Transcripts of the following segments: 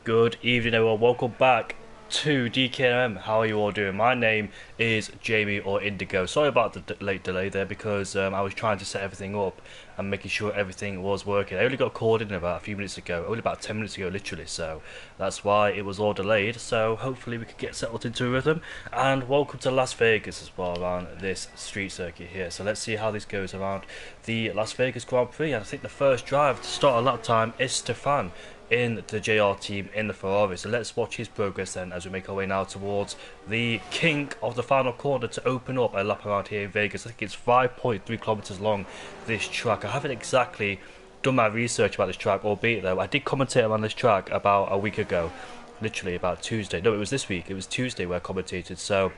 Good evening, everyone. Welcome back to DKMN. How are you all doing? My name is Jamie or Indigo. Sorry about the late delay there because I was trying to set everything up and making sure everything was working. I only got called in about a few minutes ago, only about 10 minutes ago, literally. So that's why it was all delayed. So hopefully we can get settled into a rhythm. And welcome to Las Vegas as well around this street circuit here. So let's see how this goes around the Las Vegas Grand Prix. And I think the first drive to start a lap time is Stefan in the JR team in the Ferrari. So let's watch his progress then as we make our way now towards the kink of the final corner to open up a lap around here in Vegas. I think it's 5.3 kilometers long, this track. I haven't exactly done my research about this track, albeit though I did commentate on this track about a week ago, literally about Tuesday. No, it was this week. It was Tuesday where I commentated. So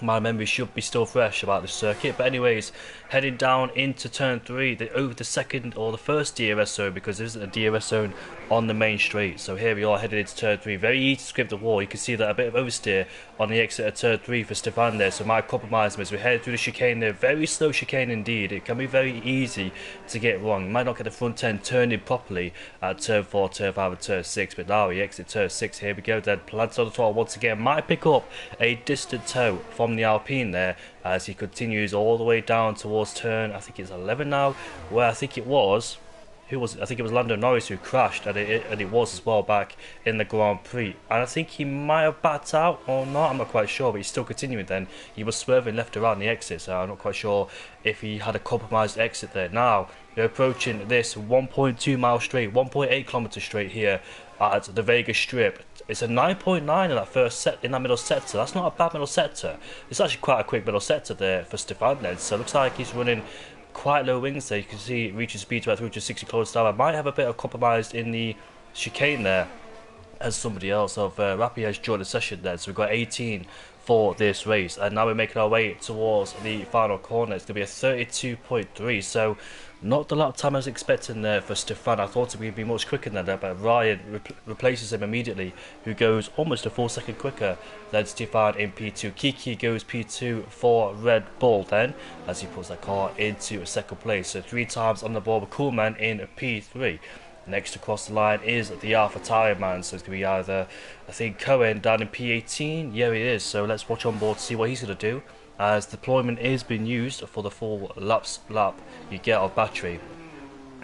my memory should be still fresh about the circuit. But anyways, heading down into turn 3, over the second or the first DRS zone, because there isn't a DRS zone on the main straight. So here we are headed into turn 3. Very easy to script the wall. You can see that a bit of oversteer on the exit of turn 3 for Stefan there. So my compromise as we head through the chicane there. Very slow chicane indeed. It can be very easy to get wrong. You might not get the front end turning properly at turn 4, turn 5 and turn 6. But now we exit turn 6. Here we go then. Plants on the throttle once again. Might pick up a distant toe from the Alpine there as he continues all the way down towards turn, I think it's 11 now, where I think it was, I think it was Lando Norris who crashed, and it was as well back in the Grand Prix. And I think he might have backed out or not, I'm not quite sure, but he's still continuing then. He was swerving left around the exit, so I'm not quite sure if he had a compromised exit there. Now, we're approaching this 1.2 mile straight, 1.8 kilometers straight here at the Vegas Strip. It's a 9.9 in that first set, in that middle sector. That's not a bad middle sector. It's actually quite a quick middle sector there for Stefan then. So it looks like he's running quite low wings there. You can see it reaches speed to about 360 kilometers an hour. Might have a bit of compromise in the chicane there as somebody else of Rappi has joined the session there. So we've got 18 for this race, and now we're making our way towards the final corner. It's going to be a 32.3, so not the lap time I was expecting there for Stefan. I thought it would be much quicker than that, but Ryan replaces him immediately, who goes almost a full second quicker than Stefan in P2. Kiki goes P2 for Red Bull then, as he puts that car into second place. So 3 times on the board with Coolman in P3. Next across the line is the Alpha Tire man, so it's going to be either, I think, Cohen down in P18. Yeah, it is. So let's watch on board to see what he's going to do, as deployment is being used for the full lap you get of battery.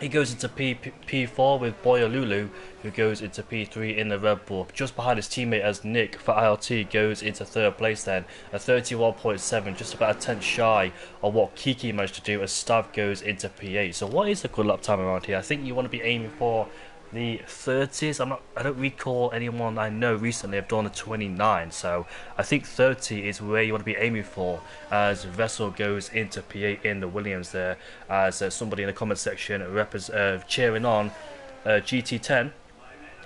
He goes into P4 with Boya Lulu, who goes into P3 in the Red Bull. Just behind his teammate as Nick for ILT goes into third place then. A 31.7, just about a tenth shy of what Kiki managed to do as Stav goes into P8. So what is a good lap time around here? I think you want to be aiming for the 30s. I don't recall anyone I know recently have done a 29, so I think 30 is where you want to be aiming for as Vettel goes into P8 in the Williams there, as somebody in the comment section cheering on GT10.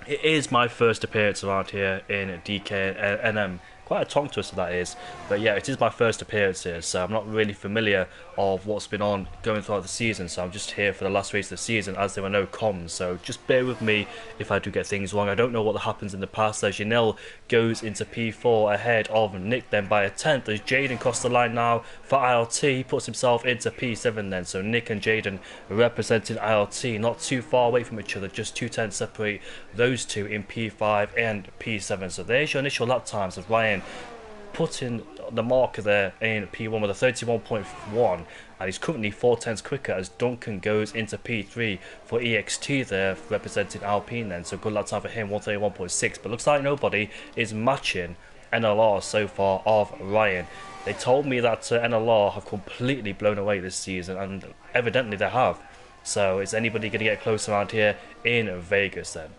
It is my first appearance around here in DKMN. Quite a tongue twister that is, but yeah, it is my first appearance here, so I'm not really familiar of what's been on going throughout the season, so I'm just here for the last race of the season as there were no comms, so just bear with me if I do get things wrong. I don't know what happens in the past as Janelle goes into P4 ahead of Nick then by a tenth, as Jaden crossed the line now for ILT. He puts himself into P7 then, so Nick and Jaden representing ILT, not too far away from each other, just 2 tenths separate those two in P5 and P7. So there's your initial lap times of Ryan putting the marker there in P1 with a 31.1, and he's currently 4 tenths quicker as Duncan goes into P3 for EXT there representing Alpine then. So good lap time for him, 131.6, but looks like nobody is matching NLR so far of Ryan. They told me that NLR have completely blown away this season, and evidently they have. So is anybody going to get close around here in Vegas then?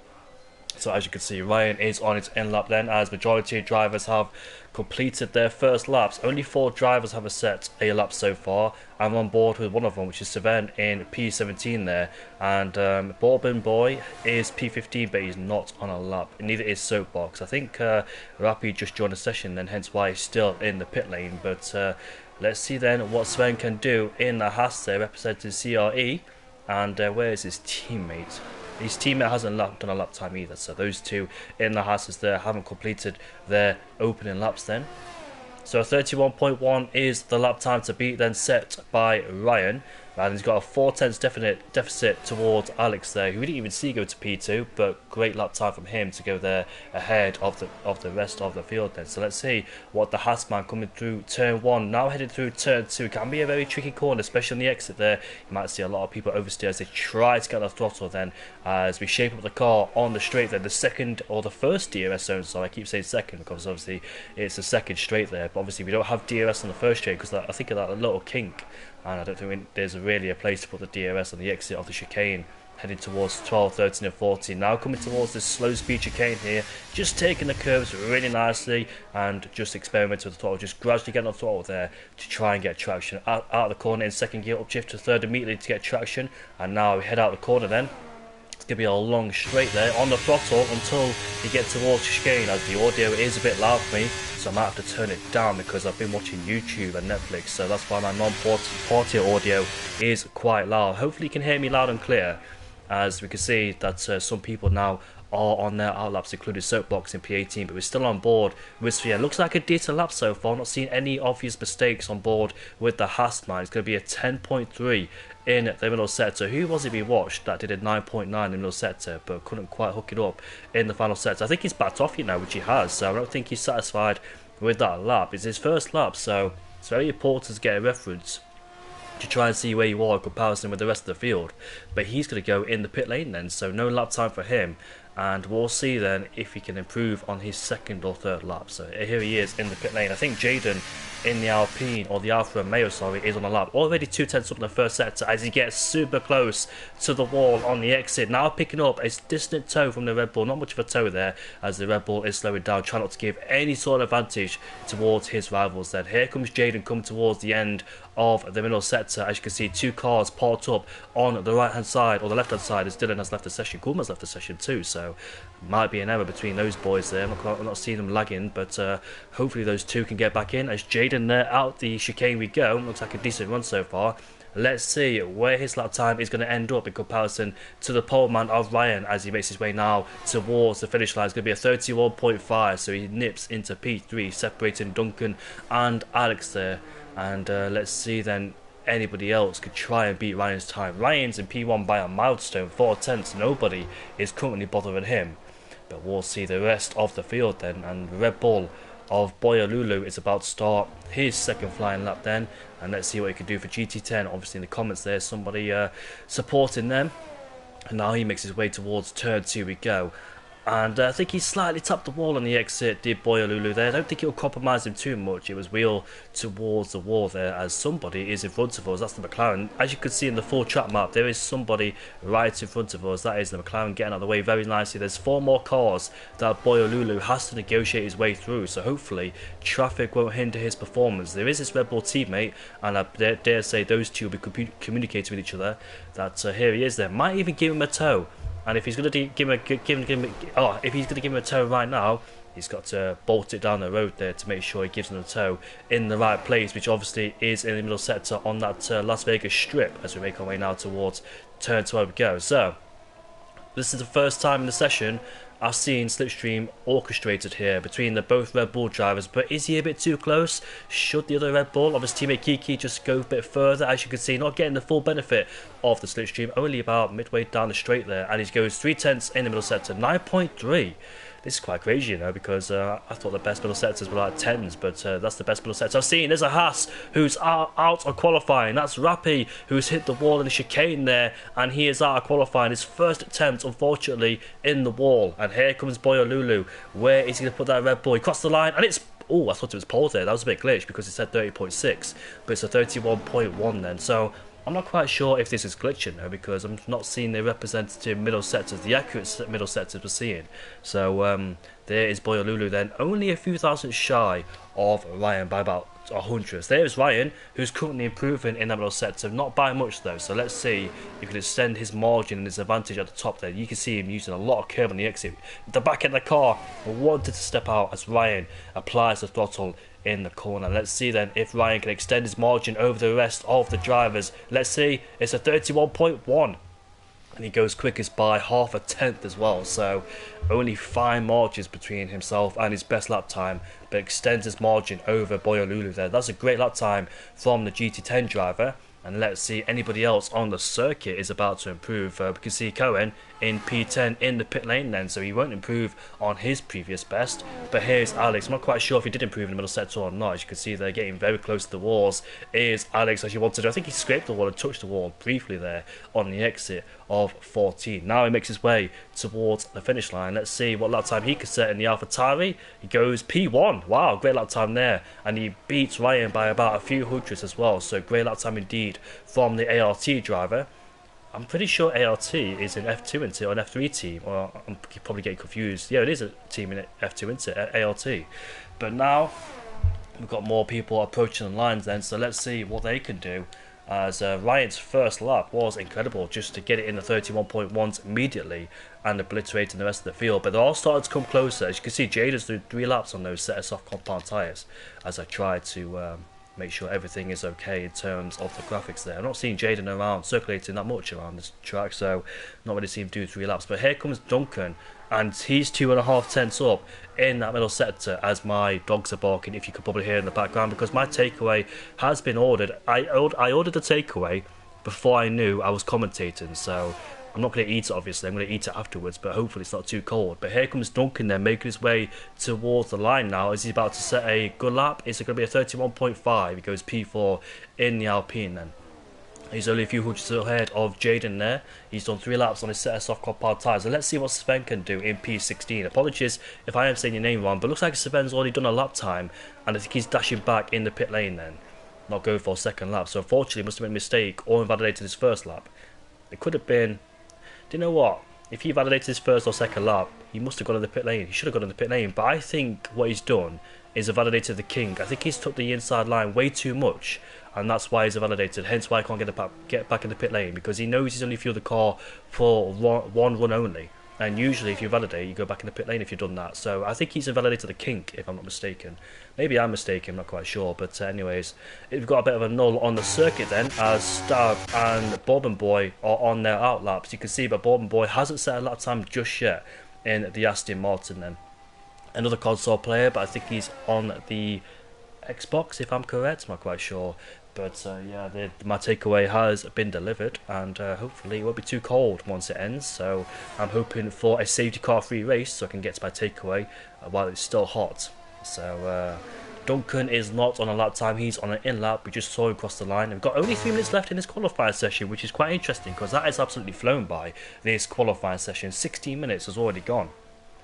So as you can see, Ryan is on its end lap then, as majority of drivers have completed their first laps. Only 4 drivers have set a lap so far. I'm on board with one of them, which is Seven in P17 there, and Bourbon Boy is P15, but he's not on a lap. Neither is Soapbox. I think Rappi just joined the session then, hence why he's still in the pit lane. But let's see then what Sven can do in the Haas there, representing CRE. And where is his teammate? His teammate hasn't done a lap time either, so those two in the Haas there haven't completed their opening laps then. So 31.1 is the lap time to beat then set by Ryan. And he's got a 4 tenths deficit towards Alex there, who we didn't even see go to P2, but great lap time from him to go there ahead of the rest of the field then. So let's see what the Haasman coming through turn 1, now headed through turn 2. Can be a very tricky corner, especially on the exit there. You might see a lot of people oversteer as they try to get the throttle then, as we shape up the car on the straight there, the second or the first DRS zone. So I keep saying second because obviously it's the second straight there, but obviously we don't have DRS on the first straight because I think of that a little kink, and I don't think there's really a place to put the DRS on the exit of the chicane, heading towards 12, 13 and 14. Now coming towards this slow speed chicane here, just taking the curves really nicely and just experimenting with the throttle, just gradually getting on the throttle there to try and get traction. Out of the corner in second gear, up shift to third immediately to get traction, and now we head out the corner then. It's going to be a long straight there on the throttle until you get towards the chicane, as the audio is a bit loud for me, so I might have to turn it down because I've been watching YouTube and Netflix, so that's why my non-ported audio is quite loud. Hopefully you can hear me loud and clear, as we can see that some people now are on their outlaps, including Soapbox in P18, but we're still on board with Sphere. Looks like a decent lap so far, not seeing any obvious mistakes on board with the Haasman. It's going to be a 10.3 in the middle sector. Who was it we watched that did a 9.9 in the middle sector but couldn't quite hook it up in the final sector? I think he's backed off, which he has, so I don't think he's satisfied with that lap. It's his first lap, so it's very important to get a reference to try and see where you are in comparison with the rest of the field. But he's going to go in the pit lane then, so no lap time for him, and we'll see then if he can improve on his second or third lap. So here he is in the pit lane. I think Jaden in the Alpine, or the Alfa Romeo, sorry, is on the lap. Already 2 tenths up in the first sector as he gets super close to the wall on the exit. Now picking up a distant toe from the Red Bull. Not much of a toe there as the Red Bull is slowing down, trying not to give any sort of advantage towards his rivals then. Here comes Jaden coming towards the end of the middle sector. As you can see, 2 cars parked up on the right hand side, or the left hand side, as Dylan has left the session. Kuhlman's left the session too, so might be an error between those boys there. I'm not seeing them lagging, but hopefully those two can get back in. As Jaden there out the chicane we go. Looks like a decent run so far. Let's see where his lap time is going to end up in comparison to the pole man of Ryan as he makes his way now towards the finish line. It's going to be a 31.5, so he nips into P3, separating Duncan and Alex there. And let's see then, anybody else could try and beat Ryan's time. Ryan's in P1 by a milestone, 4 tenths. Nobody is currently bothering him. But we'll see the rest of the field then. And Red Bull of Boyolulu is about to start his second flying lap then. And let's see what he can do for GT10. Obviously in the comments there's somebody supporting them. And now he makes his way towards turn 2 we go. And I think he slightly tapped the wall on the exit, did Boyolulu there. I don't think it'll compromise him too much. It was wheel towards the wall there as somebody is in front of us. That's the McLaren. As you can see in the full track map, there is somebody right in front of us. That is the McLaren getting out of the way very nicely. There's 4 more cars that Boyolulu has to negotiate his way through. So hopefully traffic won't hinder his performance. There is his Red Bull teammate, and I dare say those two will be communicating with each other. That here he is there. Might even give him a tow. And if he's going to give him a tow right now, he's got to bolt it down the road there to make sure he gives him a tow in the right place, which obviously is in the middle sector on that Las Vegas strip as we make our way now towards turn 12 we go. So this is the first time in the session I've seen Slipstream orchestrated here between the both Red Bull drivers, but is he a bit too close? Should the other Red Bull of his teammate Kiki just go a bit further? As you can see, not getting the full benefit of the Slipstream, only about midway down the straight there, and he goes 3 tenths in the middle sector, 9.3. This is quite crazy, because I thought the best middle sectors were like 10s, but that's the best middle sector I've seen. There's a Haas who's out of qualifying. That's Rappi who's hit the wall in the chicane there, and he is out of qualifying. His first attempt, unfortunately, in the wall. And here comes Boyolulu. Where is he going to put that Red Bull? He crossed the line, and it's... Oh, I thought it was pole there. That was a bit glitched because it said 30.6, but it's a 31.1 then. So I'm not quite sure if this is glitching though, because I'm not seeing the representative middle sectors, the accurate middle sectors we're seeing. So there is Boyolulu then, only a few thousand shy of Ryan by about 100. There's Ryan, who's currently improving in that middle sector, not by much though. So let's see if he can extend his margin and his advantage at the top there. You can see him using a lot of curve on the exit. The back end of the car wanted to step out as Ryan applies the throttle in the corner. Let's see then if Ryan can extend his margin over the rest of the drivers. Let's see, it's a 31.1. And he goes quickest by half a tenth as well, so only 5 margins between himself and his best lap time, but extends his margin over Boyolulu there. That's a great lap time from the GT10 driver, And let's see, anybody else on the circuit is about to improve. We can see Cohen in P10 in the pit lane then, so he won't improve on his previous best. But here's Alex. I'm not quite sure if he did improve in the middle sector or not. As you can see, they're getting very close to the walls. Is Alex as you wanted to? I think he scraped the wall and touched the wall briefly there on the exit of 14. Now he makes his way towards the finish line. Let's see what lap time he could set in the AlphaTauri. He goes P1. Wow, great lap time there. And he beats Ryan by about a few hundreds as well. So great lap time indeed from the ART driver. I'm pretty sure ART is an F2 into an F3 team, or I'm probably getting confused. Yeah, it is a team in F2 into ART. But now we've got more people approaching the lines then, so let's see what they can do. As Ryan's first lap was incredible, just to get it in the 31.1s immediately and obliterating the rest of the field. But they're all starting to come closer. As you can see, Jaden's doing 3 laps on those set of soft compound tyres as I try to make sure everything is okay in terms of the graphics there. I'm not seeing Jaden around circulating that much around this track, so not really seeing him do 3 laps. But here comes Duncan, and he's 2.5 tenths up in that middle sector as my dogs are barking, if you could probably hear in the background, because my takeaway has been ordered. I ordered the takeaway before I knew I was commentating, so I'm not going to eat it obviously, I'm going to eat it afterwards, but hopefully it's not too cold. But here comes Duncan then, making his way towards the line now. Is he about to set a good lap? Is it going to be a 31.5? He goes P4 in the Alpine then. He's only a few hundreds ahead of Jaden there. He's done 3 laps on his set of soft compound tyres. So let's see what Sven can do in P16. Apologies if I am saying your name wrong, but looks like Sven's already done a lap time, and I think he's dashing back in the pit lane then, not going for a second lap. So unfortunately, he must have made a mistake or invalidated his first lap. It could have been... Do you know what? If he validated his first or second lap, he must have gone in the pit lane. He should have gone in the pit lane. But I think what he's done is validated the king. I think he's took the inside line way too much, and that's why he's validated. Hence why I can't get back in the pit lane, because he knows he's only fueled the car for one run only. And usually if you validate, you go back in the pit lane if you've done that. So I think he's invalidated the kink, if I'm not mistaken. Maybe I'm mistaken, I'm not quite sure. But anyways, we've got a bit of a null on the circuit then, as Stav and Bourbon Boy are on their out laps. You can see, but Bourbon Boy hasn't set a lap time just yet in the Aston Martin then. Another console player, but I think he's on the Xbox, if I'm correct. I'm not quite sure. But yeah, my takeaway has been delivered, and hopefully it won't be too cold once it ends. So I'm hoping for a safety car free race so I can get to my takeaway while it's still hot. So Duncan is not on a lap time, he's on an in lap. We just saw him cross the line. We've got only 3 minutes left in this qualifying session, which is quite interesting because that is absolutely flown by. This qualifying session, 16 minutes has already gone.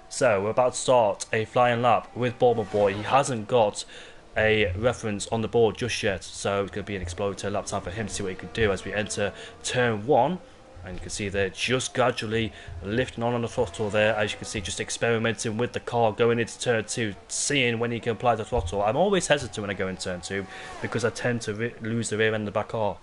So we're about to start a flying lap with Bourbon Boy. He hasn't got a reference on the board just yet, so it's going to be an exploratory lap time for him to see what he can do as we enter turn 1. And you can see they're just gradually lifting on the throttle there, as you can see, just experimenting with the car going into turn 2, seeing when he can apply the throttle. I'm always hesitant when I go in turn 2 because I tend to lose the rear end of the back car.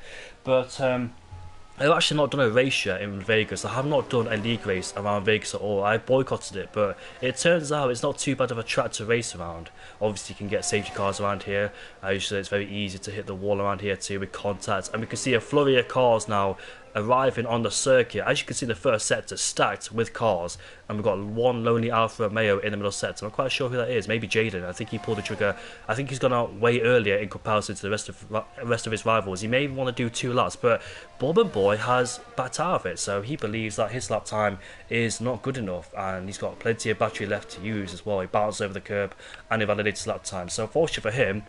But I've actually not done a race yet in Vegas. I have not done a league race around Vegas at all. I boycotted it, but it turns out it's not too bad of a track to race around. Obviously you can get safety cars around here. Usually it's very easy to hit the wall around here too with contacts, and we can see a flurry of cars now arriving on the circuit. As you can see, the first sector stacked with cars, and we've got one lonely Alfa Romeo in the middle sector. I'm not quite sure who that is. Maybe Jaden. I think he pulled the trigger. I think he's gone out way earlier in comparison to the rest of his rivals. He may even want to do 2 laps, but Bourbon Boy has backed out of it, so he believes that his lap time is not good enough, and he's got plenty of battery left to use as well. He bounced over the curb and he validated his lap time. So unfortunately for him,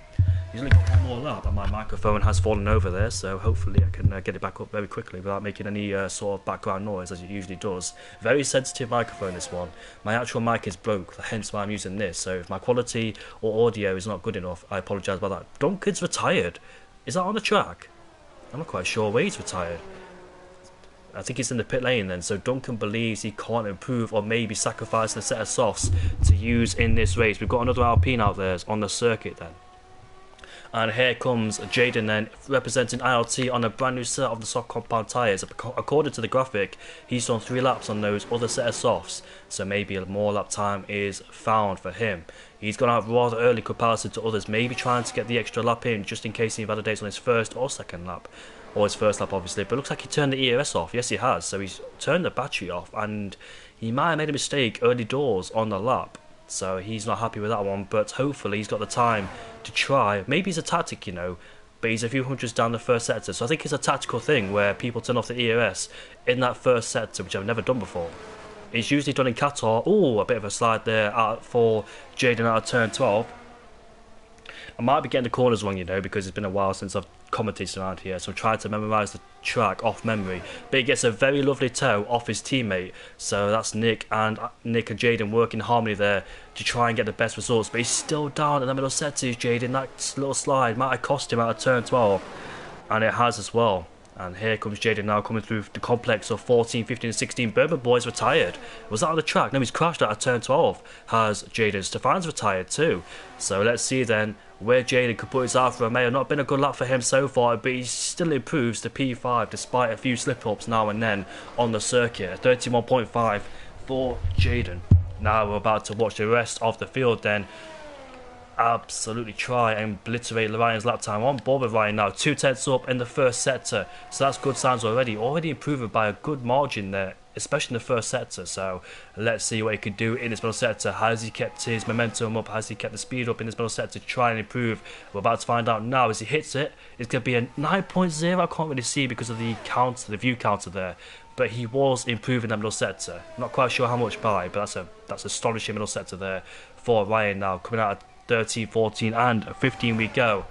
he's only got 1 more lap, and my microphone has fallen over there, so hopefully I can get it back up very quickly without making any sort of background noise as it usually does. Very sensitive microphone, this one. My actual mic is broke, hence why I'm using this, so if my quality or audio is not good enough, I apologise about that. Duncan's retired. Is that on the track? I'm not quite sure where he's retired. I think he's in the pit lane then, so Duncan believes he can't improve or maybe sacrifice the set of softs to use in this race. We've got another Alpine out there on the circuit then. And here comes Jaden then, representing ILT on a brand new set of the soft compound tyres. According to the graphic, he's done 3 laps on those other set of softs, so maybe a more lap time is found for him. He's gone out rather early in comparison to others, maybe trying to get the extra lap in just in case he validates on his first or second lap. Or his first lap obviously, but it looks like he turned the ERS off. Yes, he has, so he's turned the battery off, and he might have made a mistake early doors on the lap. So he's not happy with that one, but hopefully he's got the time to try. Maybe it's a tactic, you know. but he's a few hundreds down the first sector. So I think it's a tactical thing where people turn off the ERS in that first sector, which I've never done before. It's usually done in Qatar. Ooh, a bit of a slide there for Jaden out of turn 12. I might be getting the corners wrong, you know, because it's been a while since I've commentated around here, so I'm trying to memorise the track off memory. But he gets a very lovely toe off his teammate, so that's Nick and Jaden working in harmony there to try and get the best results. But he's still down in the middle sector, Jaden. That little slide might have cost him out of turn 12, and it has as well. And here comes Jaden now coming through the complex of 14, 15 and 16. Bourbon Boy's retired. Was that on the track? No, he's crashed out of turn 12. Has Jaden. Stefan's retired too. So let's see then where Jaden could put his Alfa Romeo. Not been a good lap for him so far, but he still improves to P5 despite a few slip-ups now and then on the circuit. 31.5 for Jaden. Now we're about to watch the rest of the field then absolutely try and obliterate Ryan's lap time. On board with Ryan now, 2/10 up in the first sector, so that's good signs already improving by a good margin there, especially in the first sector. So let's see what he could do in this middle sector. Has he kept his momentum up? Has he kept the speed up in this middle sector to try and improve? We're about to find out now. As he hits it, it's going to be a 9.0. I can't really see because of the counter, the view counter there, but he was improving that middle sector. Not quite sure how much by, but that's astonishing middle sector there for Ryan now, coming out at 13, 14 and 15 we go.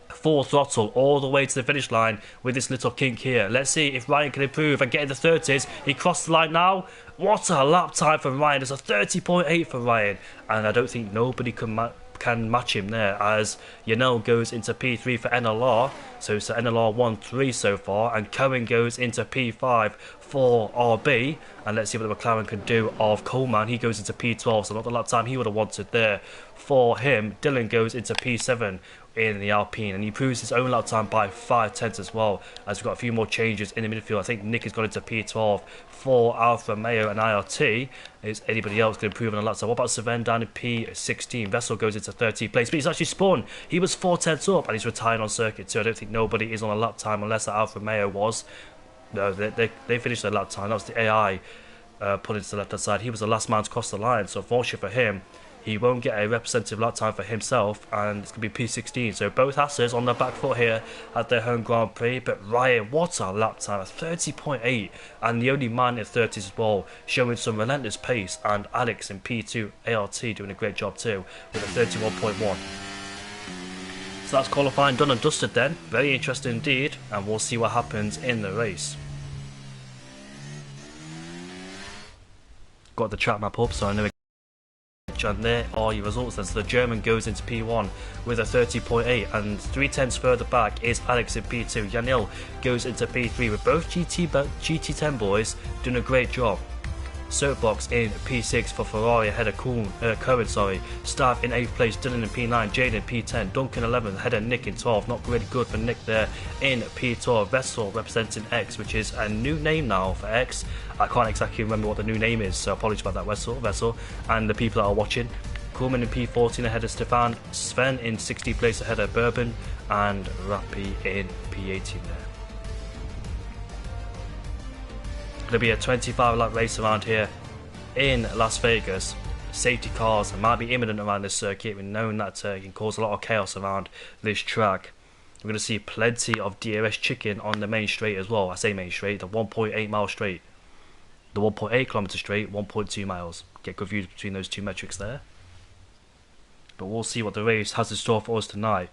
Full throttle all the way to the finish line with this little kink here. Let's see if Ryan can improve and get in the 30s. He crossed the line now. What a lap time for Ryan. It's a 30.8 for Ryan, and I don't think nobody can match him there, as Yanel goes into P3 for NLR, so it's NLR 1-3 so far, and Cohen goes into P5 for RB, and let's see what the McLaren can do of Coleman. He goes into P12, so not the lap time he would have wanted there for him. Dylan goes into P7 in the Alpine, and he improves his own lap time by 5/10 as well, as we've got a few more changes in the midfield. I think Nick has gone into P12 for Alfa Romeo and IRT. Is anybody else going to improve on the lap time? What about Sven down in P16? Vessel goes into 13th place, but he's actually spun. He was 4/10 up, and he's retired on circuit too. I don't think nobody is on a lap time unless that Alfa Romeo was. No, they finished their lap time. That was the AI pulling to the left hand side. He was the last man to cross the line, so unfortunately for him, he won't get a representative lap time for himself, and it's going to be P16. So both Hassers on their back foot here at their home Grand Prix. But Ryan, what a lap time, a 30.8, and the only man in 30s as well, showing some relentless pace. And Alex in P2 ART doing a great job too with a 31.1. So that's qualifying done and dusted then. Very interesting indeed, and we'll see what happens in the race. Got the track map up, so I know. And there are your results then. So the German goes into P1 with a 30.8, and 3/10 further back is Alex in P2. Yanil goes into P3 with both GT10 boys doing a great job. Soapbox in P6 for Ferrari ahead of Cohen. Stav in 8th place, Dylan in P9, Jaden in P10, Duncan 11th, ahead of Nick in 12th. Not really good for Nick there in P12. Vettel representing X, which is a new name now for X. I can't exactly remember what the new name is, so apologies about that, Vettel, and the people that are watching. Coleman in P14 ahead of Stefan, Sven in 60th place ahead of Bourbon, and Rappi in P18 there. Going to be a 25 lap race around here in Las Vegas. Safety cars might be imminent around this circuit. We've known that it can cause a lot of chaos around this track. We're going to see plenty of DRS chicken on the main straight as well. I say main straight, the 1.8 mile straight. The 1.8 kilometre straight, 1.2 miles. Get confused between those two metrics there. But we'll see what the race has in store for us tonight.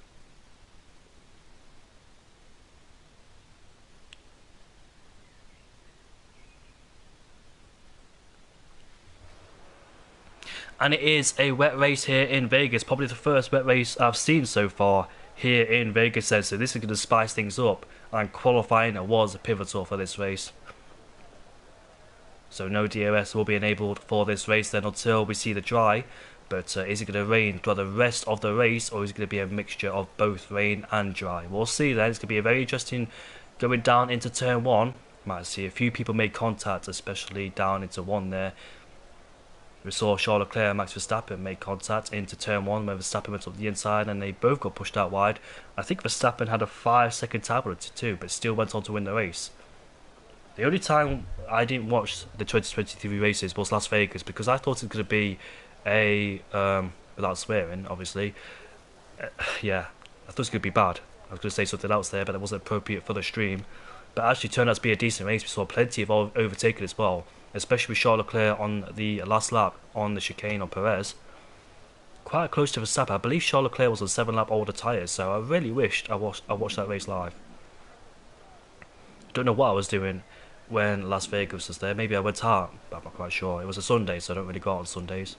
And it is a wet race here in Vegas, probably the first wet race I've seen so far here in Vegas. So this is going to spice things up, and qualifying was pivotal for this race. So no DRS will be enabled for this race then until we see the dry. But is it going to rain throughout the rest of the race, or is it going to be a mixture of both rain and dry? We'll see then. It's going to be a very interesting going down into turn 1. Might see a few people make contact, especially down into 1 there. We saw Charles Leclerc and Max Verstappen make contact into turn 1 where Verstappen went up the inside and they both got pushed out wide. I think Verstappen had a 5-second time penalty too, but still went on to win the race. The only time I didn't watch the 2023 races was Las Vegas, because I thought it was going to be a, without swearing obviously, yeah, I thought it was going to be bad. I was going to say something else there, but that wasn't appropriate for the stream. But actually turned out to be a decent race. We saw plenty of overtaking as well, especially with Charles Leclerc on the last lap on the chicane on Perez. Quite close to Verstappen. I believe Charles Leclerc was on 7-lap older tyres, so I really wished I watched that race live. Don't know what I was doing when Las Vegas was there. Maybe I went out, but I'm not quite sure. It was a Sunday, so I don't really go out on Sundays.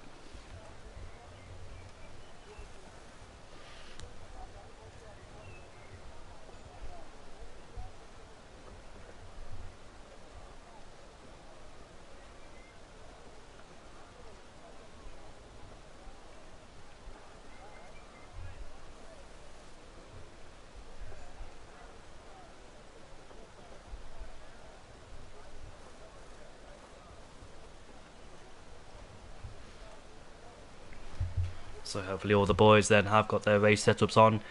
So hopefully all the boys then have got their race setups on.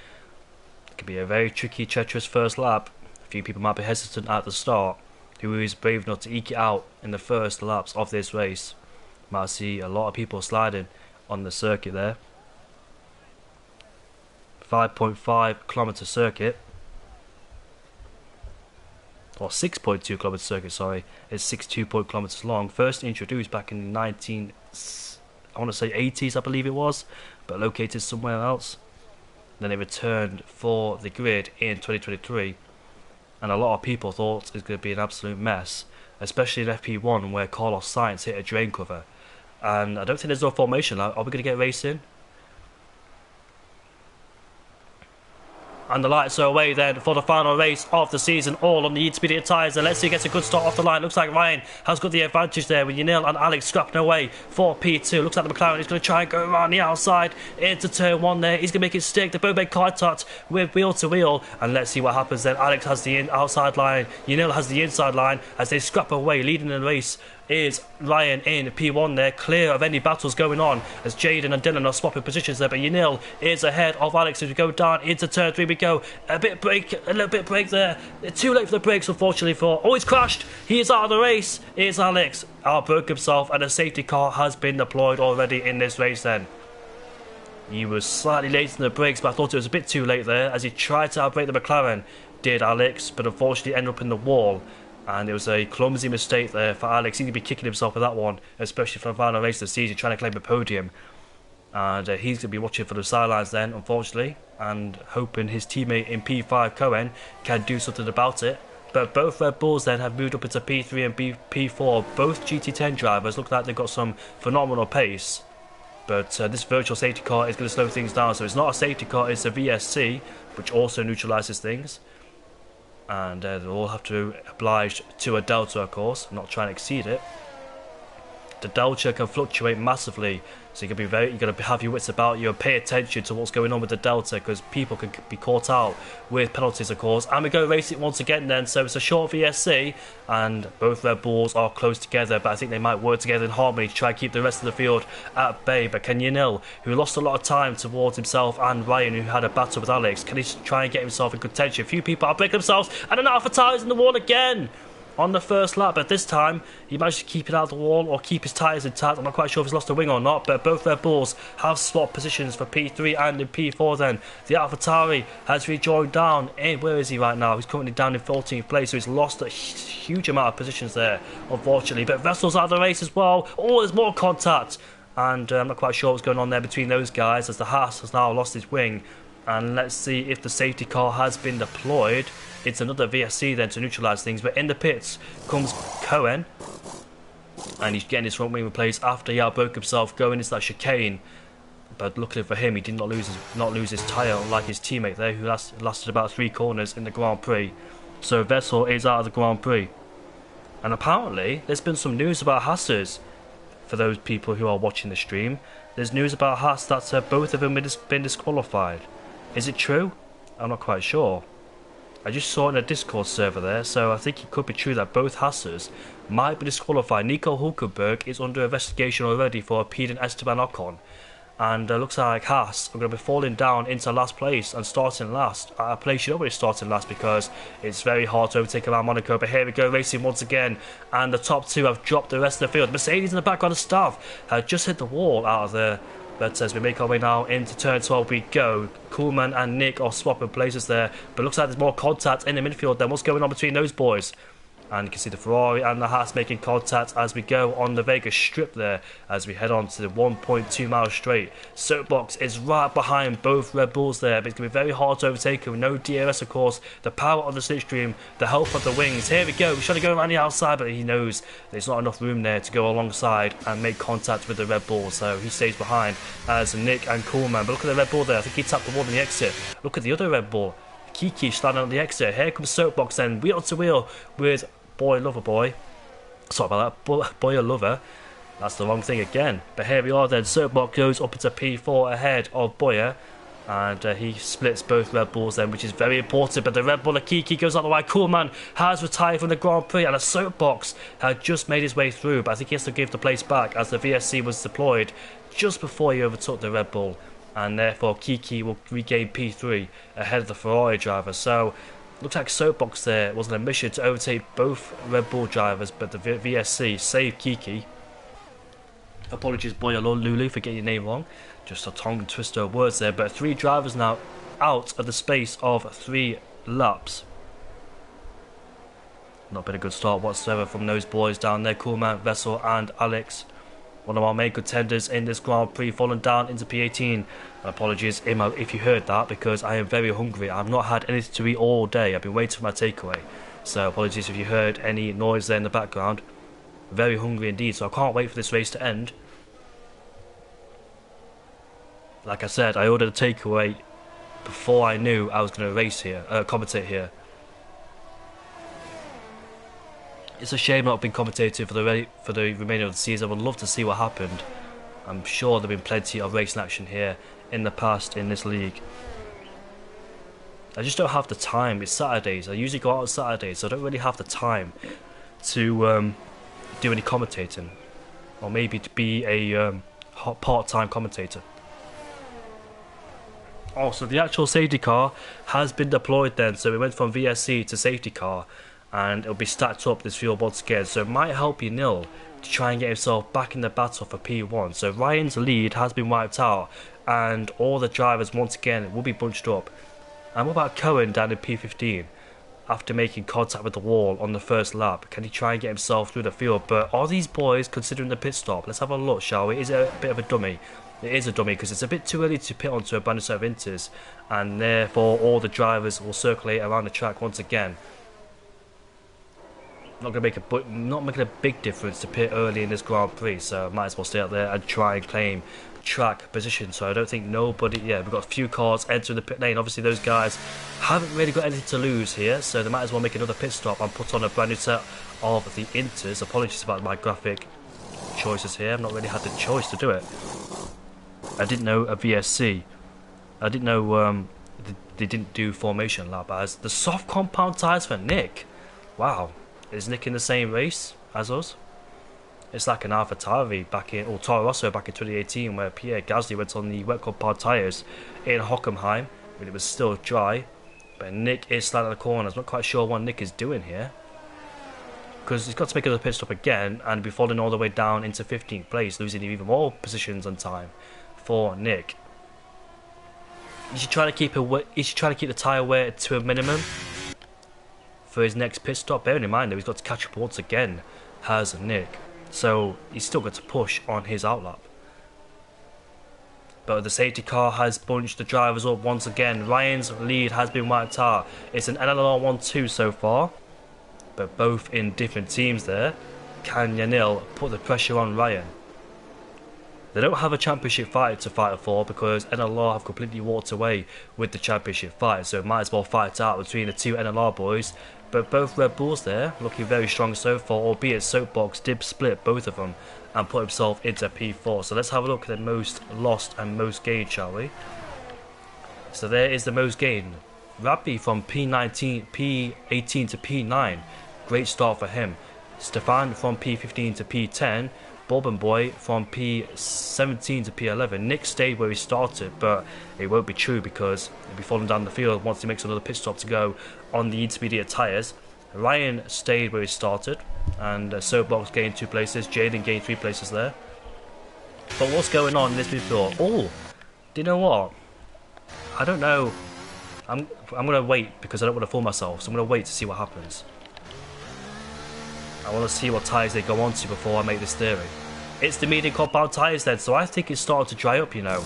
It could be a very tricky, treacherous first lap. A few people might be hesitant at the start. Who is brave enough to eke it out in the first laps of this race? Might see a lot of people sliding on the circuit there. 5.5 kilometre circuit. Or 6.2 kilometre circuit, sorry. It's 62 kilometres long. First introduced back in the I want to say 80s, I believe it was, but located somewhere else. Then it returned for the grid in 2023, and a lot of people thought it was going to be an absolute mess, especially in FP1 where Carlos Sainz hit a drain cover. And I don't think there's no formation. Are we going to get racing? And the lights are away then for the final race of the season, all on the intermediate tyres. And let's see, gets a good start off the line. Looks like Ryan has got the advantage there with Yanil and Alex scrapping away for P2. Looks like the McLaren is going to try and go around the outside into turn 1 there. He's going to make it stick. They both make contact with wheel to wheel. And let's see what happens then. Alex has the outside line. Yanil has the inside line as they scrap away. Leading the race is Ryan in P1 there, clear of any battles going on as Jaden and Dylan are swapping positions there, but Yanil is ahead of Alex as we go down into turn 3 we go. A little bit break there. Too late for the brakes unfortunately for... Oh, he's crashed! He is out of the race. Here's Alex. Outbroke himself and a safety car has been deployed already in this race then. He was slightly late in the brakes, but I thought it was a bit too late there as he tried to outbrake the McLaren, did Alex, but unfortunately ended up in the wall. And it was a clumsy mistake there for Alex. He'd be kicking himself for that one, especially for the final race of the season, trying to claim a podium. And he's going to be watching for the sidelines then, unfortunately, and hoping his teammate in P5, Cohen, can do something about it. But both Red Bulls then have moved up into P3 and P4. Both GT10 drivers look like they've got some phenomenal pace. But this virtual safety car is going to slow things down. So it's not a safety car, it's a VSC, which also neutralises things. And they'll all have to oblige to a delta, of course, not trying to exceed it. The delta can fluctuate massively, so you got to have your wits about you and pay attention to what's going on with the delta, because people can be caught out with penalties, of course. And we go race it once again then, so it's a short VSC, and both Red Bulls are close together, but I think they might work together in harmony to try and keep the rest of the field at bay. But can Yanil, who lost a lot of time towards himself, and Ryan, who had a battle with Alex, can he try and get himself in contention? A few people outbreak themselves, and an Alpha Tyres in the wall again on the first lap, but this time he managed to keep it out of the wall or keep his tyres intact. I'm not quite sure if he's lost a wing or not, but both Red Bulls have swapped positions for P3 and in P4 then. The AlphaTauri has rejoined down in, where is he right now? He's currently down in 14th place, so he's lost a huge amount of positions there, unfortunately. But Vettel's out of the race as well. Oh, there's more contact, and I'm not quite sure what's going on there between those guys as the Haas has now lost his wing. And let's see if the safety car has been deployed. It's another VSC then to neutralise things, but in the pits comes Cohen, and he's getting his front wing replaced after he outbroke himself going into that chicane. But luckily for him, he did not lose his tyre like his teammate there, who lasted about 3 corners in the Grand Prix. So Vettel is out of the Grand Prix. And apparently there's been some news about Haas's. For those people who are watching the stream, there's news about Haas that both of them have been disqualified. Is it true? I'm not quite sure. I just saw it in a Discord server there, so I think it could be true that both Haasers might be disqualified. Nico Hulkenberg is under investigation already for impeding Esteban Ocon. And looks like Haas are going to be falling down into last place and starting last at a place you don't want to starting last, because it's very hard to overtake around Monaco. But here we go, racing once again, and the top two have dropped the rest of the field. Mercedes in the background of staff had just hit the wall out of But as we make our way now into turn 12 we go. Coolman and Nick are swapping places there, but looks like there's more contact in the midfield than what's going on between those boys. And you can see the Ferrari and the Haas making contact as we go on the Vegas strip there, as we head on to the 1.2 mile straight. Soapbox is right behind both Red Bulls there, but it's going to be very hard to overtake him with no DRS of course, the power of the slipstream, the help of the wings. Here we go, he's trying to go around the outside, but he knows there's not enough room there to go alongside and make contact with the Red Bull, so he stays behind as Nick and Coolman. But look at the Red Bull there, I think he tapped the wall on the exit. Look at the other Red Bull, Kiki standing on the exit. Here comes Soapbox then, wheel to wheel with Boy Lover Boy. Sorry about that, Boy Lover. That's the wrong thing again. But here we are then. Soapbox goes up into P4 ahead of Boyer. And he splits both Red Bulls then, which is very important. But the Red Bull Akiki goes out the way. Coolman has retired from the Grand Prix, and a Soapbox had just made his way through. But I think he has to give the place back as the VSC was deployed just before he overtook the Red Bull. And therefore Kiki will regain P3 ahead of the Ferrari driver. So looks like Soapbox there was on a mission to overtake both Red Bull drivers, but the VSC saved Kiki. Apologies, Boy Lulu, for getting your name wrong. Just a tongue twister of words there. But 3 drivers now out of the space of 3 laps. Not been a good start whatsoever from those boys down there. Coolman, Vettel and Alex. One of our main contenders in this Grand Prix, fallen down into P18. Apologies if you heard that, because I am very hungry. I've not had anything to eat all day. I've been waiting for my takeaway. So apologies if you heard any noise there in the background. Very hungry indeed, so I can't wait for this race to end. Like I said, I ordered a takeaway before I knew I was going to race here, commentate here. It's a shame not being commentated for the remainder of the season. I would love to see what happened. I'm sure there have been plenty of racing action here in the past in this league. I just don't have the time. It's Saturdays. I usually go out on Saturdays, so I don't really have the time to do any commentating, or maybe to be a part-time commentator. Oh, so the actual safety car has been deployed then, so we went from VSC to safety car, and it'll be stacked up this field once again, so it might help you nil to try and get himself back in the battle for P1. So Ryan's lead has been wiped out, and all the drivers once again will be bunched up. And what about Cohen down in P15? After making contact with the wall on the first lap, can he try and get himself through the field? But are these boys considering the pit stop? Let's have a look, shall we? Is it a bit of a dummy? It is a dummy, because it's a bit too early to pit onto a brand new set of inters, and therefore all the drivers will circulate around the track once again. Not making a big difference to pit early in this Grand Prix, so I might as well stay out there and try and claim track position. So I don't think nobody, yeah, we've got a few cars entering the pit lane. Obviously those guys haven't really got anything to lose here, so they might as well make another pit stop and put on a brand new set of the inters. Apologies about my graphic choices here. I've not really had the choice to do it. I didn't know a VSC. I didn't know they didn't do formation lap as the soft compound tyres for Nick. Wow, is Nick in the same race as us? It's like an AlphaTauri back in, or Toro Rosso back in 2018, where Pierre Gasly went on the wet compound tyres in Hockenheim when it was still dry. But Nick is sliding the corners. I'm not quite sure what Nick is doing here, because he's got to make another pit stop again and be falling all the way down into 15th place, losing even more positions and time for Nick. He should try to keep the tyre wear to a minimum for his next pit stop. Bearing in mind that he's got to catch up once again, has Nick. So he's still got to push on his outlap. But the safety car has bunched the drivers up once again. Ryan's lead has been wiped out. It's an NLR 1-2 so far, but both in different teams there. Can Yanil put the pressure on Ryan? They don't have a championship fight to fight for, because NLR have completely walked away with the championship fight, so might as well fight out between the two NLR boys. But both Red Bulls there looking very strong so far, albeit Soapbox did split both of them and put himself into P4. So let's have a look at the most lost and most gained, shall we? So there is the most gained. Rabbi from P18 to P9, great start for him. Stefan from P15 to P10. Bob Boy from P17 to P11. Nick stayed where he started, but it won't be true, because he'll be falling down the field once he makes another pit stop to go on the intermediate tyres. Ryan stayed where he started, and Soapbox gained 2 places. Jaden gained 3 places there. But what's going on in this midfield? Oh, do you know what? I don't know. I'm gonna wait because I don't want to fool myself. So I'm gonna wait to see what happens. I want to see what tyres they go on to before I make this theory. It's the medium compound tyres then, so I think it's starting to dry up, you know.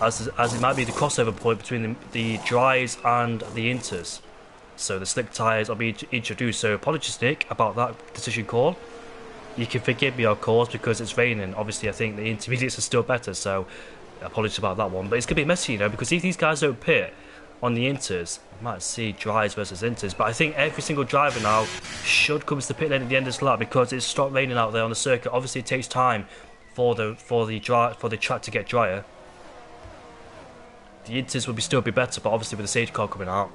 As it might be the crossover point between the dries and the inters. So the slick tyres are being introduced. So apologies, Nick, about that decision call. You can forgive me, of course, because it's raining. Obviously, I think the intermediates are still better, so apologies about that one. But it's going to be messy, you know, because if these guys don't pit on the inters, you might see dries versus inters. But I think every single driver now should come to the pit lane at the end of this lap because it's stopped raining out there on the circuit. Obviously, it takes time for the track to get drier. The inters will still be better, but obviously with the safety car coming out,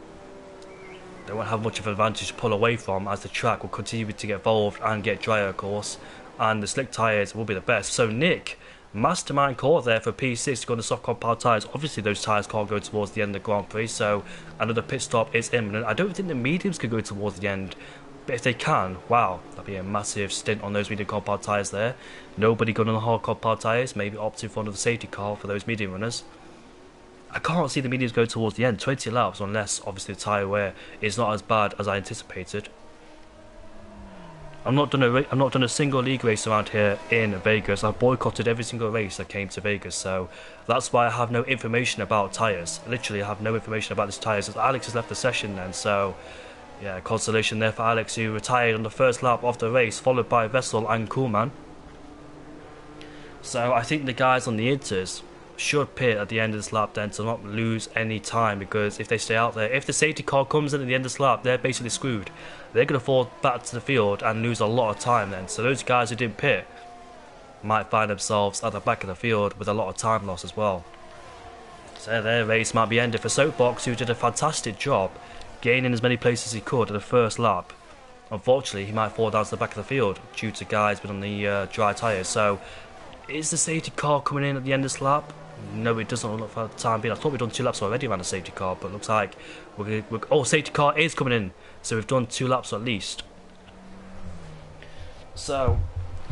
they won't have much of an advantage to pull away from, as the track will continue to get evolved and get drier, of course, and the slick tyres will be the best. So Nick, mastermind call there for P6 to go on the soft compound tyres. Obviously those tyres can't go towards the end of the Grand Prix, so another pit stop is imminent. I don't think the mediums can go towards the end, but if they can, wow, that'd be a massive stint on those medium compound tyres there. Nobody going on the hard compound tyres, maybe opting for another safety car for those medium runners. I can't see the mediums go towards the end, 20 laps, unless obviously the tyre wear is not as bad as I anticipated. I'm not done a single league race around here in Vegas. I've boycotted every single race that came to Vegas, so that's why I have no information about tyres. Literally, I have no information about these tyres. Alex has left the session then, so yeah, consolation there for Alex, who retired on the first lap of the race, followed by Vettel and Koolman. So I think the guys on the inters should pit at the end of this lap then to not lose any time, because if they stay out there, if the safety car comes in at the end of this lap, they're basically screwed. They're going to fall back to the field and lose a lot of time then. So those guys who didn't pit might find themselves at the back of the field with a lot of time loss as well. So their race might be ended for Soapbox, who did a fantastic job gaining as many places as he could at the first lap. Unfortunately, he might fall down to the back of the field due to guys being on the dry tyres. So is the safety car coming in at the end of this lap? No, it doesn't look for the time being. I thought we'd done 2 laps already around the safety car, but it looks like oh, safety car is coming in, so we've done 2 laps at least. So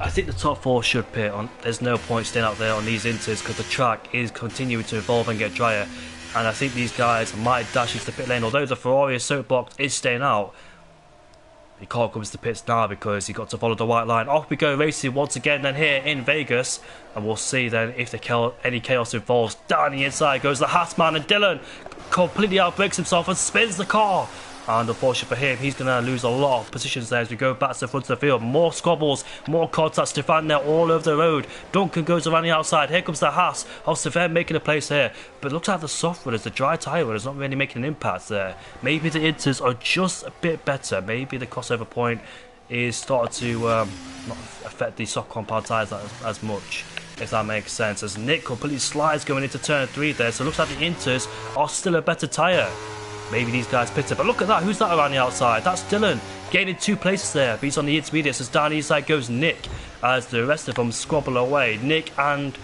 I think the top 4 should pit on. There's no point staying out there on these inters because the track is continuing to evolve and get drier, and I think these guys might dash into the pit lane. Although the Ferrari Soapbox is staying out, he can't come to the pits now because he got to follow the white line. Off we go racing once again then here in Vegas, and we'll see then if any chaos involves. Down the inside goes the Hatman, and Dylan completely outbreaks himself and spins the car. And unfortunately for him, he's going to lose a lot of positions there as we go back to the front of the field. More squabbles, more contacts. Stefan there all over the road. Duncan goes around the outside. Here comes the Haas. Oh, Stefan making a place here. But it looks like the soft runners, the dry tyre runners, not really making an impact there. Maybe the inters are just a bit better. Maybe the crossover point is starting to not affect the soft compound tyres as much, if that makes sense. As Nick completely slides going into turn 3 there. So it looks like the inters are still a better tyre. Maybe these guys pitted, but look at that. Who's that around the outside? That's Dylan, gaining 2 places there. But he's on the intermediates as down the inside goes Nick, as the rest of them squabble away. Nick and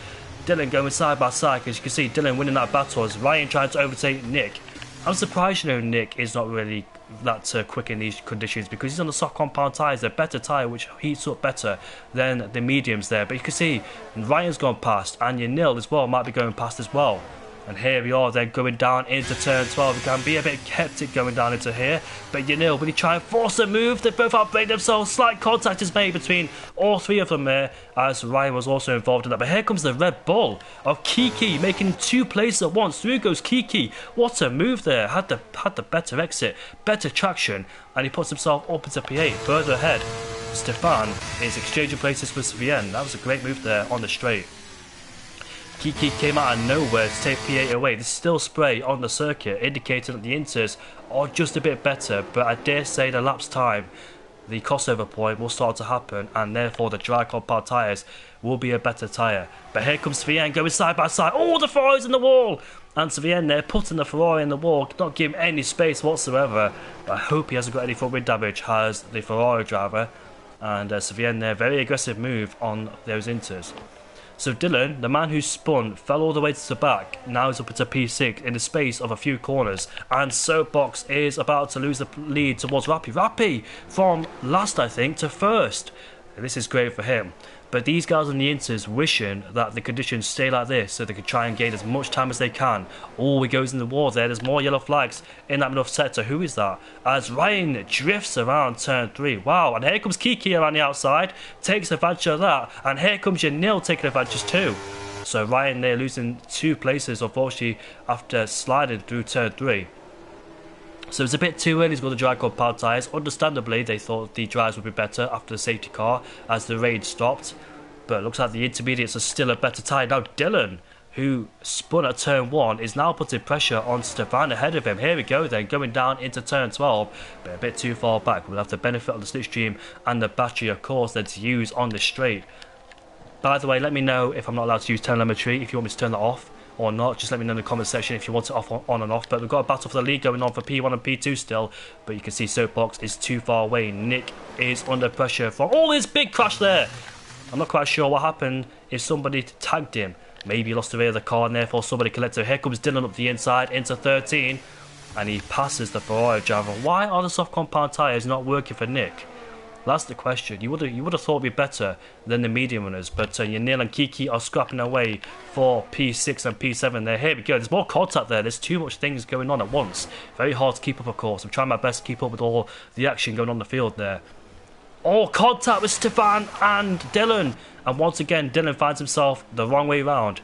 Dylan going side by side. As you can see, Dylan winning that battle as Ryan trying to overtake Nick. I'm surprised, you know, Nick is not really that quick in these conditions because he's on the soft compound tyres. They're better tyre, which heats up better than the mediums there. But you can see Ryan's gone past, and your Nil as well might be going past as well. And here we are then going down into turn 12. It can be a bit hectic going down into here. But Yanil, will he try and force a move? They both outbrake themselves. Slight contact is made between all 3 of them there, as Ryan was also involved in that. But here comes the Red Bull of Kiki, making 2 places at once. Through goes Kiki. What a move there. Had the better exit, better traction, and he puts himself up into P8. Further ahead, Stefan is exchanging places with Svienne. That was a great move there on the straight. Kiki came out of nowhere to take P8 away. There's still spray on the circuit, indicating that the inters are just a bit better, but I dare say the lap's time, the crossover point will start to happen, and therefore the dry compound tyres will be a better tyre. But here comes Svienne going side by side. Oh, the Ferrari's in the wall! And Svienne there putting the Ferrari in the wall, not giving any space whatsoever. But I hope he hasn't got any front wing damage, has the Ferrari driver. And Svienne there, very aggressive move on those inters. So Dylan, the man who spun, fell all the way to the back. Now he's up into P6 in the space of a few corners. And Soapbox is about to lose the lead towards Rappy. Rappy from last, I think, to first. And this is great for him. But these guys on the Inters wishing that the conditions stay like this so they can try and gain as much time as they can. Oh, he goes in the wall there. There's more yellow flags in that middle sector. Who is that? As Ryan drifts around turn 3. Wow, and here comes Kiki around the outside. Takes advantage of that. And here comes Yanil taking advantage too. So Ryan there losing 2 places, unfortunately, after sliding through turn 3. So it's a bit too early to go to dry cold power tyres. Understandably, they thought the dries would be better after the safety car as the rain stopped. But it looks like the intermediates are still a better tyre. Now Dylan, who spun at turn 1, is now putting pressure on Stefan ahead of him. Here we go then, going down into turn 12, but a bit too far back. We'll have the benefit of the slipstream and the battery, of course, then to use on the straight. By the way, let me know if I'm not allowed to use telemetry, if you want me to turn that off or not. Just let me know in the comment section if you want it off on and off. But we've got a battle for the lead going on for P1 and P2 still, but you can see Soapbox is too far away. Nick is under pressure from this big crash there. I'm not quite sure what happened, if somebody tagged him. Maybe he lost the rear of the car and therefore somebody collected. Here comes Dylan up the inside into 13 and he passes the Ferrari driver. Why are the soft compound tyres not working for Nick? That's the question. You would have thought it'd be better than the medium runners, but Yanil and Kiki are scrapping away for P6 and P7 there. Here we go. There's more contact there. There's too much things going on at once. Very hard to keep up, of course. I'm trying my best to keep up with all the action going on the field there. Oh, contact with Stefan and Dylan. And once again, Dylan finds himself the wrong way round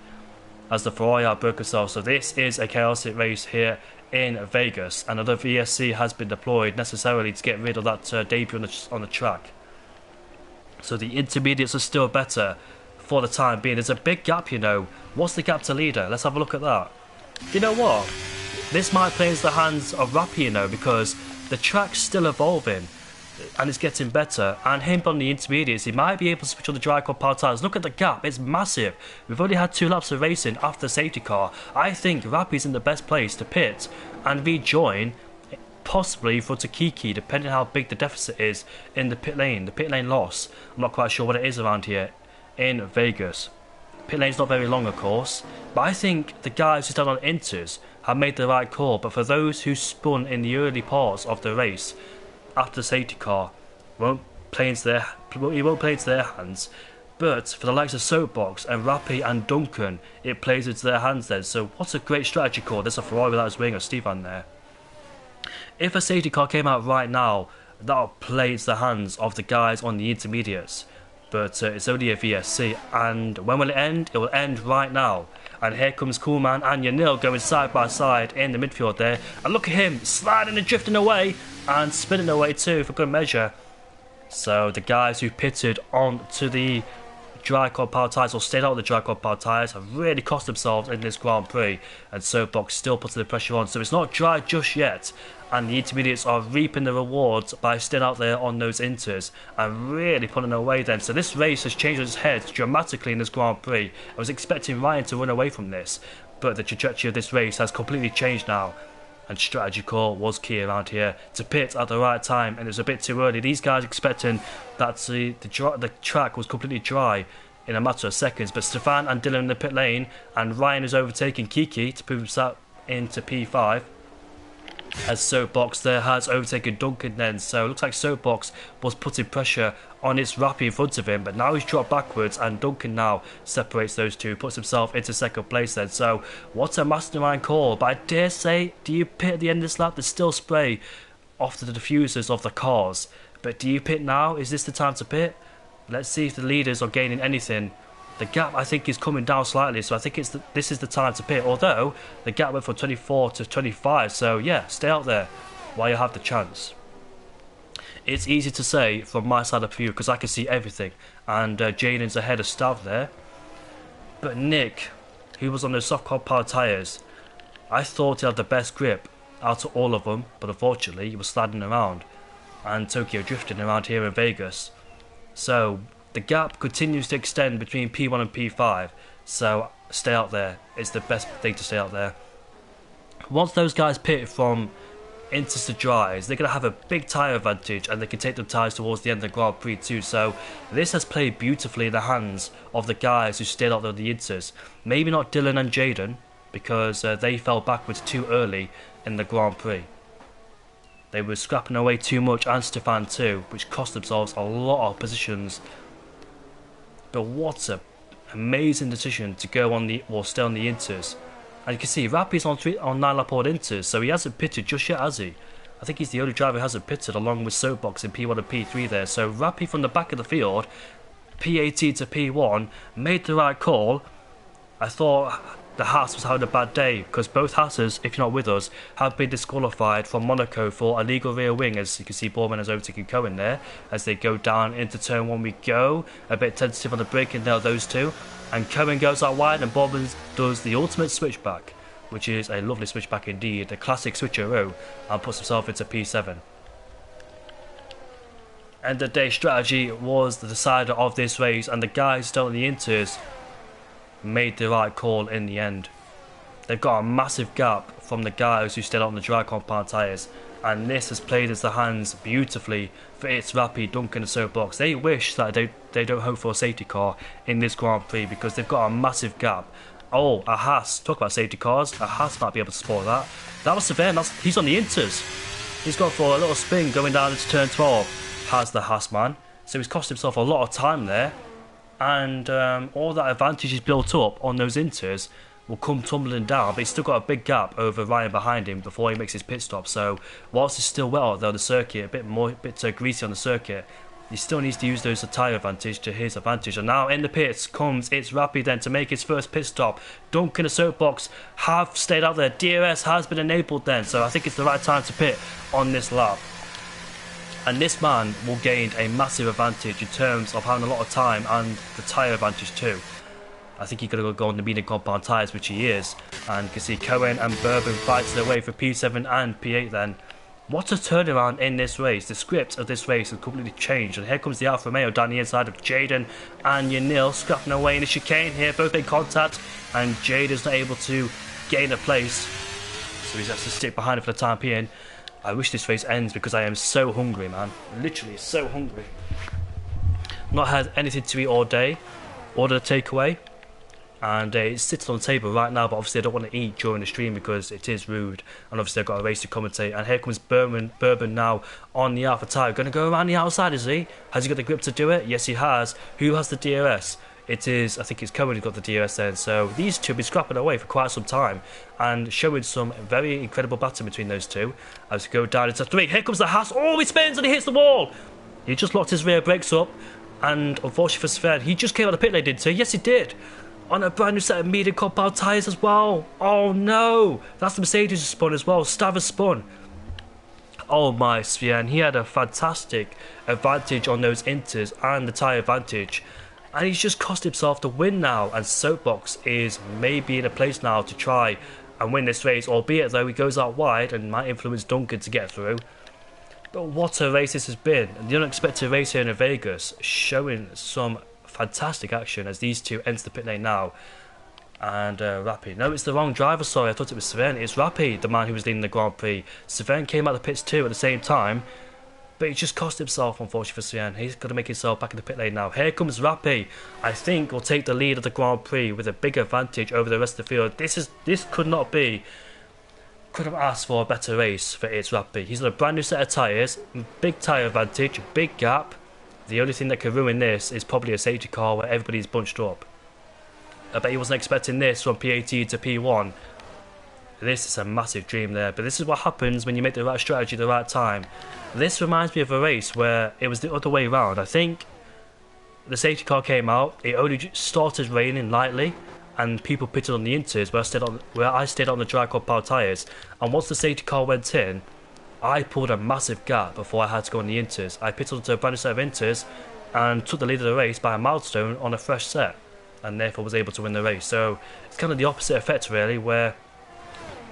as the Ferrari outbroke herself. So this is a chaotic race here in Vegas. Another VSC has been deployed necessarily to get rid of that debut on the track. So the intermediates are still better for the time being. There's a big gap, you know. What's the gap to leader? Let's have a look at that. You know what? This might play into the hands of Rappy, you know, because the track's still evolving and it's getting better, and him on the intermediates, he might be able to switch on the dry cold power tyres. Look at the gap, it's massive. We've only had 2 laps of racing after the safety car. I think Rappy's in the best place to pit and rejoin, possibly for Kiki, depending on how big the deficit is in the pit lane loss. I'm not quite sure what it is around here in Vegas. Pit lane's not very long, of course, but I think the guys who stand on inters have made the right call. But for those who spun in the early parts of the race after the safety car, it won't play into their hands. But for the likes of Soapbox and Rappy and Duncan, it plays into their hands then. So what's a great strategy call? There's a Ferrari without his wing, or Stefan there. If a safety car came out right now, that'll play into the hands of the guys on the intermediates. But it's only a VSC, and when will it end? It will end right now. And here comes Coolman and Yanil going side by side in the midfield there. And look at him sliding and drifting away and spinning away too for good measure. So the guys who pitted on to the dry cold power tyres, or stayed out of the dry cold power tyres, have really cost themselves in this Grand Prix. And Soapbox still putting the pressure on. So it's not dry just yet. And the intermediates are reaping the rewards by staying out there on those inters and really pulling away then. So this race has changed its head dramatically in this Grand Prix. I was expecting Ryan to run away from this, but the trajectory of this race has completely changed now. And strategy call was key around here to pit at the right time, and it was a bit too early. These guys expecting that the track was completely dry in a matter of seconds, but Stefan and Dylan in the pit lane, and Ryan is overtaking Kiki to move himself into P5. As Soapbox there has overtaken Duncan then, so it looks like Soapbox was putting pressure on its Rappy in front of him, but now he's dropped backwards and Duncan now separates those two, puts himself into second place then. So what a mastermind call, but I dare say, do you pit at the end of this lap? There's still spray off the diffusers of the cars, but do you pit now? Is this the time to pit? Let's see if the leaders are gaining anything. The gap, I think, is coming down slightly, so I think this is the time to pit, although the gap went from 24 to 25, so yeah, stay out there while you have the chance. It's easy to say from my side of the view because I can see everything, and Jaden's ahead of Stav there. But Nick, who was on those soft cold power tyres, I thought he had the best grip out of all of them, but unfortunately he was sliding around and Tokyo drifting around here in Vegas. So the gap continues to extend between P1 and P5, so stay out there. It's the best thing to stay out there. Once those guys pit from inters to dries, they're going to have a big tyre advantage and they can take them tyres towards the end of the Grand Prix too. So this has played beautifully in the hands of the guys who stayed out there on the inters. Maybe not Dylan and Jaden, because they fell backwards too early in the Grand Prix. They were scrapping away too much, and Stefan too, which cost themselves a lot of positions But what a amazing decision to go on the, or stay on the inters. And you can see Rappi's on 9 lap old inters, so he hasn't pitted just yet, has he? I think he's the only driver who hasn't pitted, along with Soapbox in P1 and P3 there. So Rappi from the back of the field, P18 to P1, made the right call. I thought the Haas was having a bad day, because both Haasers, if you're not with us, have been disqualified from Monaco for illegal rear wing, as you can see Borman has overtaken Cohen there. As they go down into turn 1 we go, a bit tentative on the brake and nail those two. And Cohen goes out wide and Borman does the ultimate switchback, which is a lovely switchback indeed, the classic switcheroo, and puts himself into P7. End of day strategy was the decider of this race, and the guys still in the inters made the right call in the end. They've got a massive gap from the guys who stayed on the dry compound tyres, and this has played into the hands beautifully for It's Rappi, Duncan and Soapbox. They wish that they don't hope for a safety car in this Grand Prix, because they've got a massive gap. Oh, a Haas, talk about safety cars, a Haas might be able to spot that. That was Sebastian, he's on the inters. He's gone for a little spin going down into turn 12, has the Haas man. So he's cost himself a lot of time there. And all that advantage he's built up on those inters will come tumbling down, but he's still got a big gap over Ryan behind him before he makes his pit stop. So whilst it's still wet out there on the circuit, a bit greasy on the circuit, he still needs to use those tyre advantage to his advantage. And now in the pits comes It's Rappi then to make his first pit stop. Duncan and Soapbox have stayed out there. DRS has been enabled then, so I think it's the right time to pit on this lap. And this man will gain a massive advantage in terms of having a lot of time and the tyre advantage too. I think he's going to go on the medium compound tyres, which he is. And you can see Cohen and Bourbon fights their way for P7 and P8 then. What a turnaround in this race. The script of this race has completely changed. And here comes the Alfa Romeo down the inside of Jaden and Yanil, scrapping away in the chicane here. Both in contact, and Jaden's not able to gain a place, so he's has to stick behind him for the time being. I wish this race ends because I am so hungry, man. Literally so hungry. Not had anything to eat all day. Ordered a takeaway, and it sits on the table right now, but obviously I don't want to eat during the stream because it is rude, and obviously I've got a race to commentate. And here comes Bourbon now on the Alpha tyre. Going to go around the outside, is he? Has he got the grip to do it? Yes, he has. Who has the DRS? It is, I think it's Cohen who's got the DRS then. So these two have been scrapping away for quite some time and showing some very incredible battle between those two. As we go down into 3, here comes the Haas. Oh, he spins and he hits the wall. He just locked his rear brakes up, and unfortunately for Sven, he just came out of the pit lane, didn't he? Yes, he did. On a brand new set of medium compound tyres as well. Oh no, that's the Mercedes who spun as well. Stav has spun. Oh my, Sven, he had a fantastic advantage on those inters and the tyre advantage. And he's just cost himself the win now, and Soapbox is maybe in a place now to try and win this race, albeit though he goes out wide and might influence Duncan to get through. But what a race this has been, and the unexpected race here in Vegas, showing some fantastic action as these two enter the pit lane now. And Rappi, no, it's the wrong driver, sorry, I thought it was Sven. It's Rappi, the man who was leading the Grand Prix. Sven came out of the pits too at the same time, but he just cost himself, unfortunately for Sven. He's got to make himself back in the pit lane now. Here comes Rappi. I think will take the lead of the Grand Prix with a big advantage over the rest of the field. This could have asked for a better race for It's Rappi. He's on a brand new set of tyres, big tyre advantage, big gap. The only thing that could ruin this is probably a safety car where everybody's bunched up. I bet he wasn't expecting this from P18 to P1. This is a massive dream there, but this is what happens when you make the right strategy at the right time. This reminds me of a race where it was the other way around. I think the safety car came out, it only started raining lightly, and people pitted on the inters where I stayed on the dry compound tyres. And once the safety car went in, I pulled a massive gap before I had to go on the inters. I pitted onto a brand new set of inters and took the lead of the race by a milestone on a fresh set, and therefore was able to win the race. So it's kind of the opposite effect really, where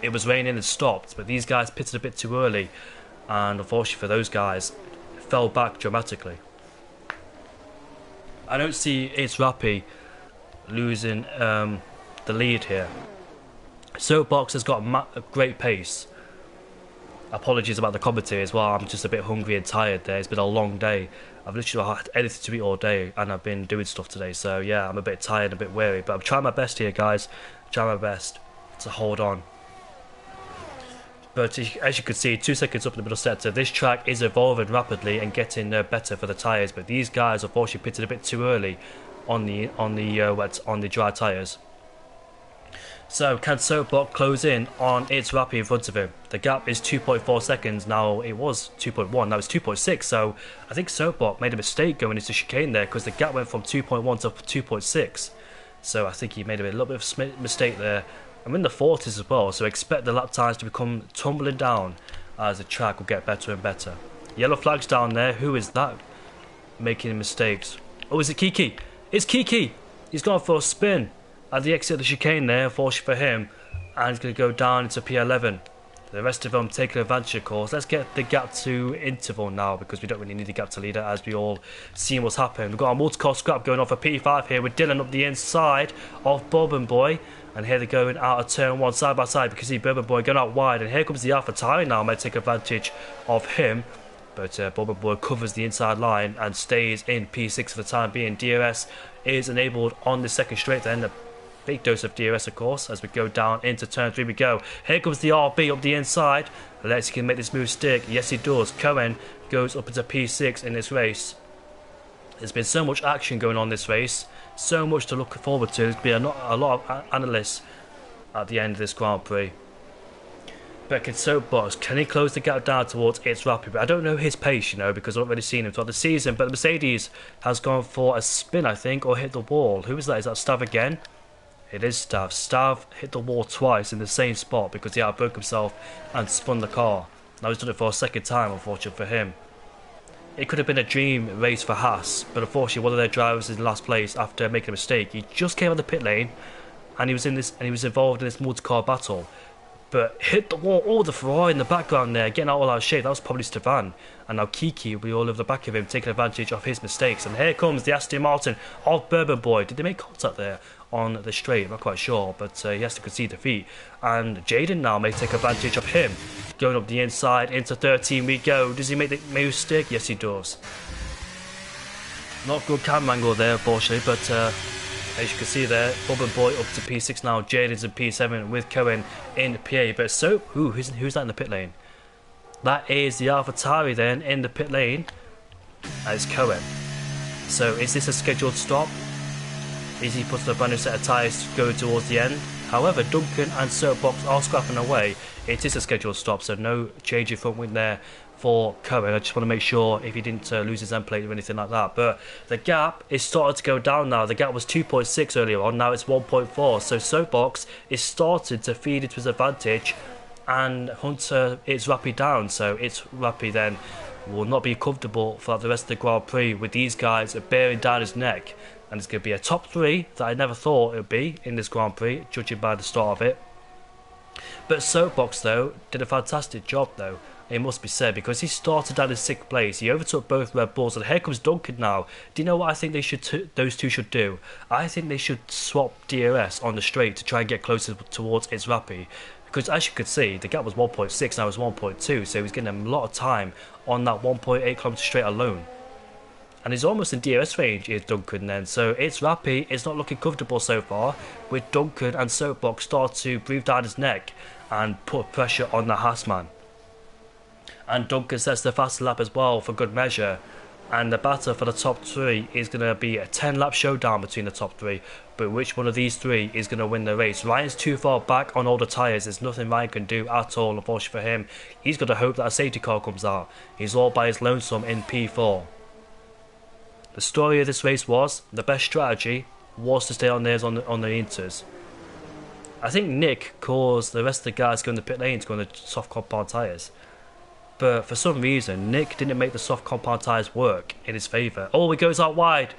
it was raining and stopped, but these guys pitted a bit too early, and unfortunately for those guys, it fell back dramatically. I don't see It's Rappi losing the lead here. Soapbox has got a great pace. Apologies about the commentary as well, I'm just a bit hungry and tired there. It's been a long day. I've literally had anything to eat all day, and I've been doing stuff today, so yeah, I'm a bit tired, a bit weary, but I'm trying my best here, guys. Trying my best to hold on. But as you can see, 2 seconds up in the middle sector, this track is evolving rapidly and getting better for the tyres, but these guys unfortunately pitted a bit too early, on the dry tyres. So can Soapbox close in on its Rappy in front of him? The gap is 2.4 seconds. Now it was 2.1, now it's 2.6. So I think Soapbox made a mistake going into chicane there, because the gap went from 2.1 to 2.6. So I think he made a little bit of a mistake there. I'm in the 40s as well, so expect the lap times to become tumbling down as the track will get better and better. Yellow flags down there. Who is that making mistakes? Oh, is it Kiki? It's Kiki! He's gone for a spin at the exit of the chicane there, unfortunately for him, and he's going to go down into P11. The rest of them taking advantage, of course. Let's get the gap to interval now, because we don't really need the gap to leader, as we all seen what's happened. We've got our multi-car scrap going on for P5 here, with Dylan up the inside of Bourbon Boy. And here they're going out of turn 1 side by side, because see Bourbon Boy going out wide. And here comes the Alpha Tauri now, might take advantage of him. But Bourbon Boy covers the inside line and stays in P6 for the time being. DRS is enabled on the second straight then. A big dose of DRS, of course, as we go down into turn 3 we go. Here comes the RB up the inside. Let's see if he can make this move stick. Yes, he does. Cohen goes up into P6 in this race. There's been so much action going on this race. So much to look forward to. There's been a lot of analysts at the end of this Grand Prix. But can Soapbox, can he close the gap down towards its Rapid? But I don't know his pace, you know, because I've not really seen him throughout the season. But the Mercedes has gone for a spin, I think, or hit the wall. Who is that? Is that Stav again? It is Stav. Stav hit the wall twice in the same spot because he outbroke himself and spun the car. Now he's done it for a second time, unfortunately for him. It could have been a dream race for Haas, but unfortunately one of their drivers is in last place after making a mistake. He just came out of the pit lane and he was involved in this multi-car battle. But hit the wall. Oh, the Ferrari in the background there, getting out all out of shape. That was probably Stefan. And now Kiki will be all over the back of him, taking advantage of his mistakes. And here comes the Aston Martin of Bourbon Boy. Did they make contact there on the straight? I'm not quite sure, but he has to concede defeat. And Jaden now may take advantage of him. Going up the inside, into 13 we go. Does he make the move stick? Yes, he does. Not good camera angle there, unfortunately, but as you can see there, Bourbon Boy up to P6 now. Jaden's in P7 with Cohen in PA. But so, who's that in the pit lane? That is the AlphaTauri then in the pit lane. As Cohen. So is this a scheduled stop? Is he putting a brand new set of tyres going towards the end? However, Duncan and Soapbox are scrapping away. It is a scheduled stop, so no change in front wing there for Cohen. I just want to make sure if he didn't lose his end plate or anything like that. But the gap is starting to go down now. The gap was 2.6 earlier on, now it's 1.4. So Soapbox is starting to feed into his advantage, and Hunter is rapid down. So it's rapid then will not be comfortable for the rest of the Grand Prix with these guys bearing down his neck. And it's going to be a top 3 that I never thought it would be in this Grand Prix, judging by the start of it. But Soapbox though did a fantastic job though, it must be said, because he started out in 6th place. He overtook both Red Bulls, and here comes Duncan now. Do you know what I think those two should do? I think they should swap DRS on the straight to try and get closer towards its Rappi. Because as you could see, the gap was 1.6, now it's 1.2, so he's getting a lot of time on that 1.8 km straight alone. And he's almost in DRS range, is Duncan then. So it's Rappi, it's not looking comfortable so far, with Duncan and Soapbox start to breathe down his neck and put pressure on the Haas man. And Duncan sets the fastest lap as well for good measure. And the battle for the top 3 is going to be a 10-lap showdown between the top 3. But which one of these 3 is going to win the race? Ryan's too far back on all the tyres. There's nothing Ryan can do at all, unfortunately for him. He's got to hope that a safety car comes out. He's all by his lonesome in P4. The story of this race was, the best strategy was to stay on theirs on the inters. I think Nick caused the rest of the guys going to pit lane to go on the soft compound tyres. But for some reason, Nick didn't make the soft compound tyres work in his favour. Oh, he goes out wide.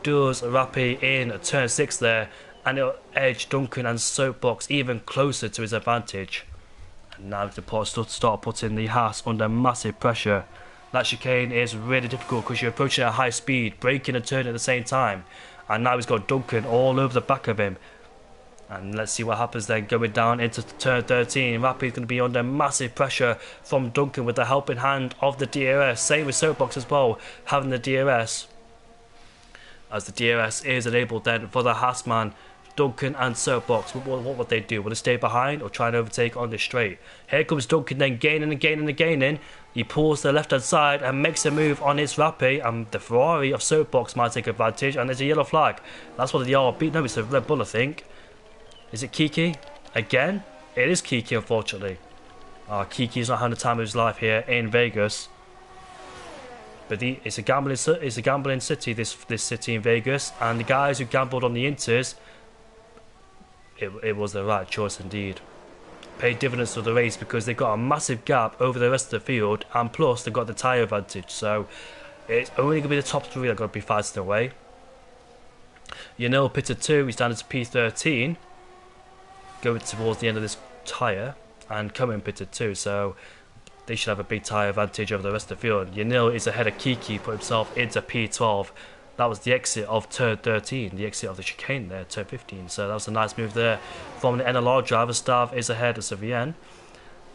Does Rappi in turn 6 there. And it'll edge Duncan and Soapbox even closer to his advantage. And now to start putting the Haas under massive pressure. That chicane is really difficult because you're approaching at high speed, braking and turning at the same time. And now he's got Duncan all over the back of him. And let's see what happens then, going down into turn 13. Rappi is going to be under massive pressure from Duncan with the helping hand of the DRS. Same with Soapbox as well, having the DRS. As the DRS is enabled then for the Haas man. Duncan and Soapbox, what would they do? Would they stay behind or try and overtake on the straight? Here comes Duncan then gaining and gaining and gaining. He pulls the left hand side and makes a move on his Rappi, and the Ferrari of Soapbox might take advantage, and there's a yellow flag. That's what the RB, no, it's a Red Bull I think. Is it Kiki? Again? It is Kiki unfortunately. Kiki's not having the time of his life here in Vegas. But it's a gambling city, this city in Vegas, and the guys who gambled on the Inters, it was the right choice indeed. Paid dividends for the race because they got a massive gap over the rest of the field, and plus they got the tyre advantage. So it's only going to be the top three that are going to be fighting away. Pitted 2, he's down to P13, going towards the end of this tyre, and coming pitted 2. So they should have a big tyre advantage over the rest of the field. Yanil is ahead of Kiki, put himself into P12. That was the exit of turn 13, the exit of the chicane there, turn 15. So that was a nice move there from the NLR driver. Stav is ahead of Sebastian.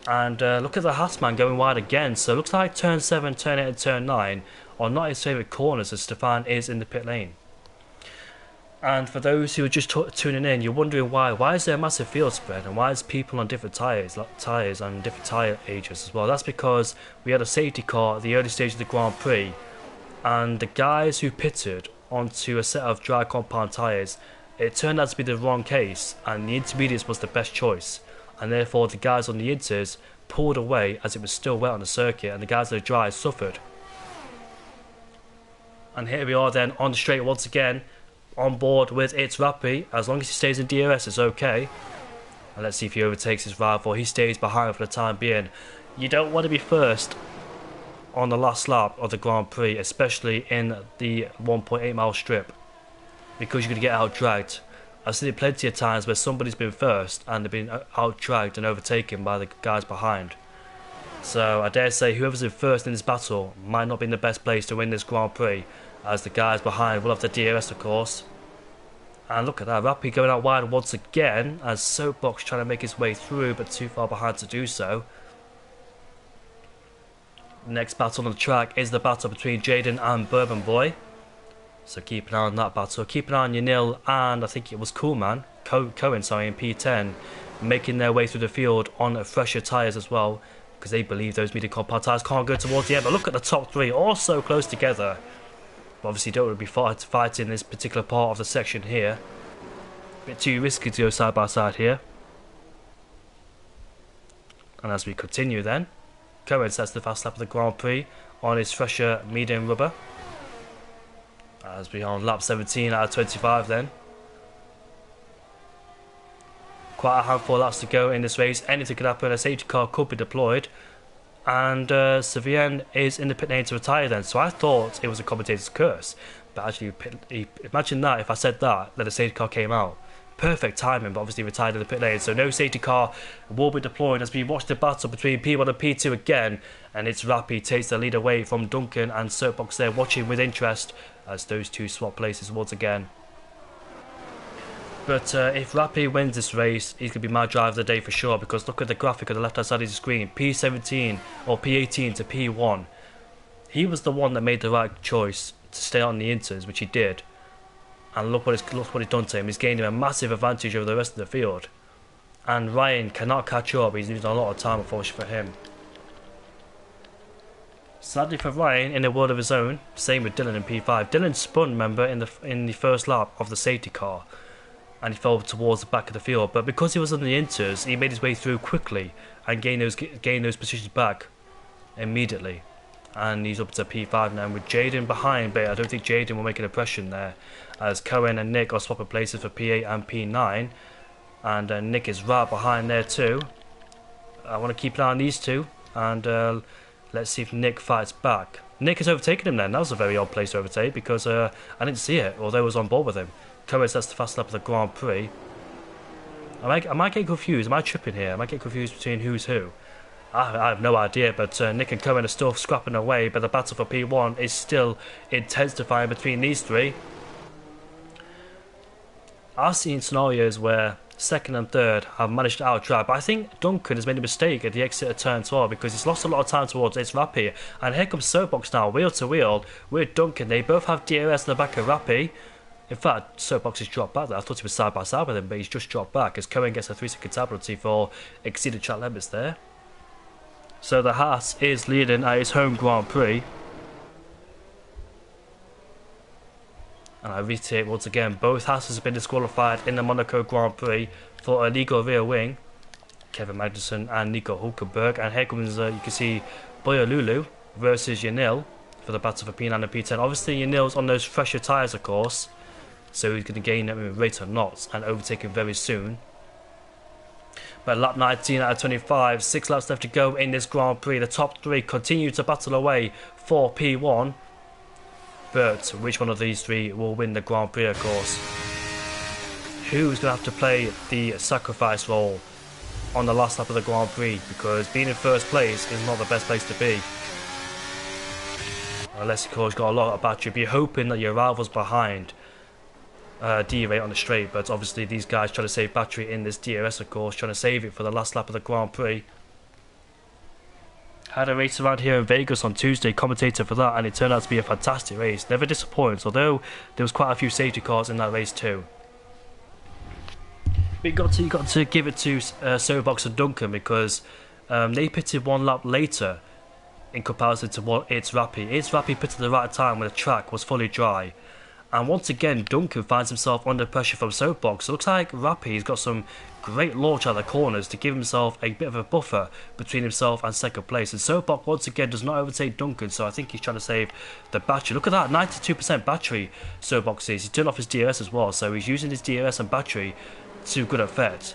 And look at the Haasman going wide again. So it looks like turn 7, turn 8 and turn 9 are not his favourite corners as Stefan is in the pit lane. And for those who are just tuning in, you're wondering why. Why is there a massive field spread, and why is people on different tyres and different tyre ages as well? That's because we had a safety car at the early stage of the Grand Prix, and the guys who pitted onto a set of dry compound tyres, it turned out to be the wrong case, and the intermediates was the best choice, and therefore the guys on the Inters pulled away as it was still wet on the circuit, and the guys on the dry suffered. And here we are then on the straight once again, on board with its Rappi. As long as he stays in DRS, it's okay. And let's see if he overtakes his rival. He stays behind for the time being. You don't want to be first on the last lap of the Grand Prix, especially in the 1.8 mile strip, because you're going to get out dragged. I've seen it plenty of times where somebody's been first and they've been out dragged and overtaken by the guys behind. So I dare say whoever's in first in this battle might not be in the best place to win this Grand Prix, as the guys behind will have the DRS of course. And look at that, Rappi going out wide once again as Soapbox trying to make his way through but too far behind to do so. Next battle on the track is the battle between Jaden and Bourbon Boy. So keep an eye on that battle. Keep an eye on Yanil and I think it was Cohen in P10 making their way through the field on fresher tyres as well, because they believe those medium compound tyres can't go towards the end. But look at the top three, all so close together. Obviously don't want to be fighting this particular part of the section here. A bit too risky to go side by side here. And as we continue then, Cohen sets the fast lap of the Grand Prix on his fresher medium rubber. As we are on lap 17 out of 25 then. Quite a handful of laps to go in this race. Anything could happen, a safety car could be deployed. And Sebastian is in the pit lane to retire then. So I thought it was a commentator's curse. But actually, imagine that if I said that the safety car came out. Perfect timing, but obviously retired in the pit lane. So no safety car will be deployed as we watch the battle between P1 and P2 again. And it's Rappi takes the lead away from Duncan and Soapbox there watching with interest as those two swap places once again. But if Rappi wins this race, he's going to be my driver of the day for sure, because look at the graphic on the left hand side of the screen. P17 or P18 to P1. He was the one that made the right choice to stay on the Inters, which he did. And look what he's done to him. He's gained him a massive advantage over the rest of the field. And Ryan cannot catch up. He's losing a lot of time, unfortunately, for him. Sadly for Ryan, in a world of his own, same with Dylan in P5. Dylan spun, remember, in the first lap of the safety car. And he fell towards the back of the field. But because he was on the Inters, he made his way through quickly and gained those positions back immediately. And he's up to P5 now with Jaden behind, but I don't think Jaden will make an impression there, as Cohen and Nick are swapping places for P8 and P9. And Nick is right behind there too. I want to keep an eye on these two, and let's see if Nick fights back. Nick has overtaken him then. That was a very odd place to overtake, because I didn't see it, although I was on board with him. Cohen sets the fast lap of the Grand Prix. Am I getting confused? Am I tripping here? Am I getting confused between who's who? I have no idea, but Nick and Cohen are still scrapping away, but the battle for P1 is still intensifying between these three. I've seen scenarios where second and third have managed to out-drive, but I think Duncan has made a mistake at the exit of turn 12, because he's lost a lot of time towards its Rappi. And here comes Soapbox now, wheel to wheel with Duncan. They both have DRS in the back of Rappi. In fact, Soapbox has dropped back there. I thought he was side by side with him, but he's just dropped back as Cohen gets a 3-second time penalty for exceeding track limits there. So the Haas is leading at his home Grand Prix. And I reiterate once again, both Haas have been disqualified in the Monaco Grand Prix for illegal rear wing. Kevin Magnussen and Nico Hulkenberg. And here comes, you can see, Boyolulu versus Yanil for the battle for P9 and P10. Obviously, Yanil's on those fresher tyres, of course. So he's going to gain a rate of knots and overtake him very soon. But lap 19 out of 25, 6 laps left to go in this Grand Prix. The top 3 continue to battle away for P1. But which one of these 3 will win the Grand Prix, of course? Who's going to have to play the sacrifice role on the last lap of the Grand Prix? Because being in first place is not the best place to be. Unless, of course, you've got a lot of battery. Be hoping that your rivals behind derate on the straight, but obviously these guys trying to save battery in this DRS, of course, trying to save it for the last lap of the Grand Prix. Had a race around here in Vegas on Tuesday, commentator for that, and it turned out to be a fantastic race. Never disappoints, although there was quite a few safety cars in that race too. But you got to give it to Soapbox and Duncan because they pitted 1 lap later in comparison to what It's Rappy. It's Rappy pitted at the right time when the track was fully dry. And once again, Duncan finds himself under pressure from Soapbox. It looks like Rappy's got some great launch out of the corners to give himself a bit of a buffer between himself and second place. And Soapbox once again does not overtake Duncan, so I think he's trying to save the battery. Look at that, 92% battery Soapbox is. He turned off his DRS as well, so he's using his DRS and battery to good effect.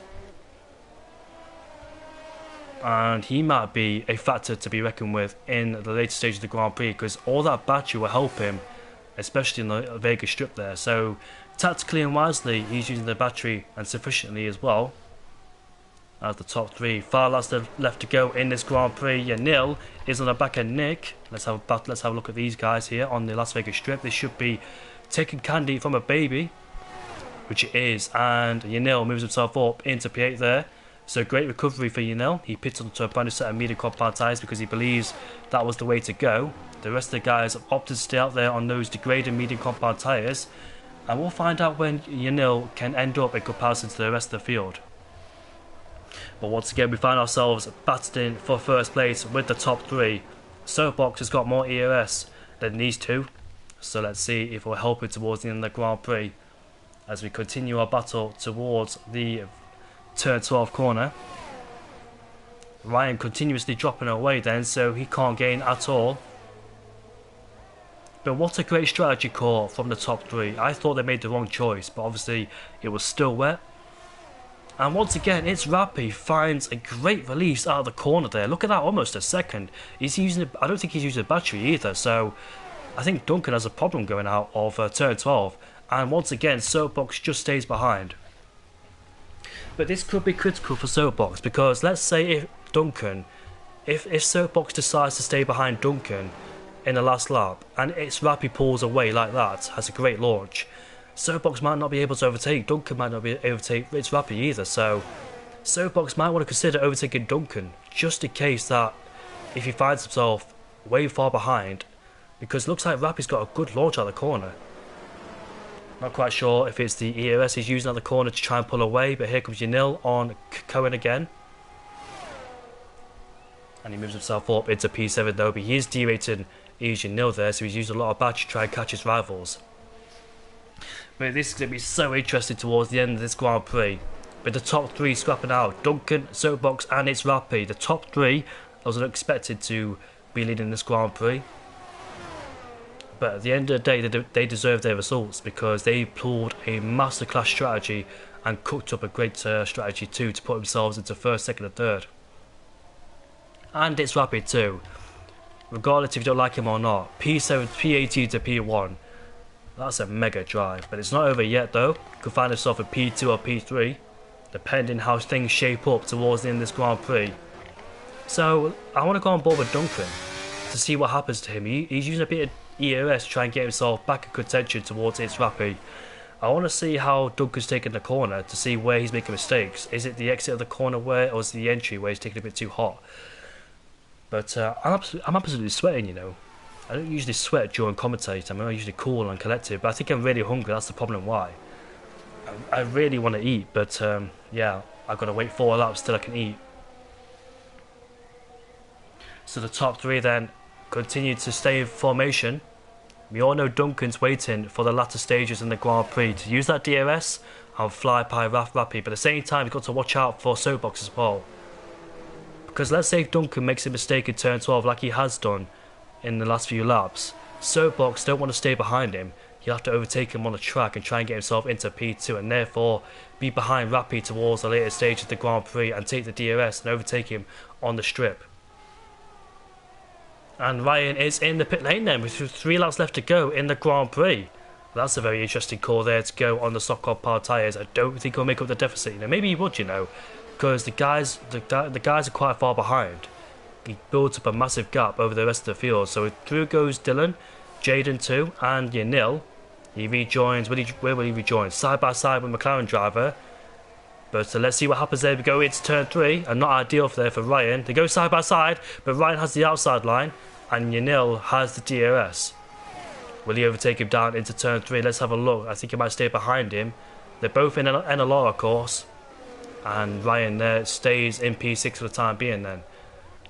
And he might be a factor to be reckoned with in the later stage of the Grand Prix because all that battery will help him, especially in the Vegas strip there. So tactically and wisely, he's using the battery and sufficiently as well. As the top 3, 5 laps left to go in this Grand Prix. Yanil is on the back of Nick. Let's have a look at these guys here on the Las Vegas strip. They should be taking candy from a baby, which it is. And Yanil moves himself up into P8 there. So great recovery for Yanil. He pits onto a brand new set of medium compound tyres because he believes that was the way to go. The rest of the guys have opted to stay out there on those degraded medium compound tyres. And we'll find out when Yanil can end up in comparison to the rest of the field. But once again, we find ourselves battling for first place with the top 3. Soapbox has got more ERS than these 2. So let's see if we're helping towards the end of the Grand Prix as we continue our battle towards the turn 12 corner. Ryan continuously dropping away then, so he can't gain at all. But what a great strategy call from the top 3. I thought they made the wrong choice, but obviously it was still wet. And once again, It's Rappy finds a great release out of the corner there. Look at that, almost a second. I don't think he's using a battery either, so I think Duncan has a problem going out of turn 12. And once again, Soapbox just stays behind. But this could be critical for Soapbox because let's say if Soapbox decides to stay behind Duncan in the last lap and It's Rappy pulls away like that, has a great launch, Soapbox might not be able to overtake Duncan, might not be able to overtake It's Rappy either, so Soapbox might want to consider overtaking Duncan just in case that if he finds himself way far behind, because it looks like Rappy's got a good launch out of the corner. Not quite sure if it's the ERS he's using at the corner to try and pull away, but here comes Yanil on Cohen again. And he moves himself up into P7 though, but he is derating Yanil there, so he's used a lot of battery to try and catch his rivals. But this is going to be so interesting towards the end of this Grand Prix. With the top 3 scrapping out, Duncan, Soapbox and It's Rappy. The top 3 I was expected to be leading this Grand Prix. But at the end of the day, they deserve their results because they pulled a masterclass strategy and cooked up a great strategy too to put themselves into first, second and third. And It's Rappy too. Regardless if you don't like him or not, P7, P18 to P1. That's a mega drive. But it's not over yet though. You could find yourself at P2 or P3, depending how things shape up towards the end of this Grand Prix. So I want to go on board with Duncan to see what happens to him. He's using a bit of ERS to try and get himself back in contention towards It's Rappy. I want to see how Duncan's taking the corner to see where he's making mistakes. Is it the exit of the corner or is it the entry where he's taking a bit too hot? But I'm absolutely sweating, you know. I don't usually sweat during commentating. I'm usually cool and collected, but I think I'm really hungry. That's the problem why. I really want to eat, but yeah, I've got to wait 4 laps till I can eat. So the top 3 then continue to stay in formation. We all know Duncan's waiting for the latter stages in the Grand Prix to use that DRS and fly by Rappy, but at the same time you've got to watch out for Soapbox as well. Because let's say if Duncan makes a mistake in turn 12 like he has done in the last few laps, Soapbox don't want to stay behind him. He'll have to overtake him on the track and try and get himself into P2 and therefore be behind Rappy towards the later stage of the Grand Prix and take the DRS and overtake him on the strip. And Ryan is in the pit lane then with 3 laps left to go in the Grand Prix. That's a very interesting call there to go on the soft power tyres. I don't think he'll make up the deficit. Maybe he would, because the guys are quite far behind. He builds up a massive gap over the rest of the field. So through goes Dylan, Jaden too, and Yanil. He rejoins. Where will he rejoin? Side by side with McLaren driver. But let's see what happens there. We go into turn 3, and not ideal there for Ryan. They go side by side, but Ryan has the outside line, and Yanil has the DRS. Will he overtake him down into turn 3? Let's have a look. I think he might stay behind him. They're both in NLR, of course. And Ryan there stays in P6 for the time being then.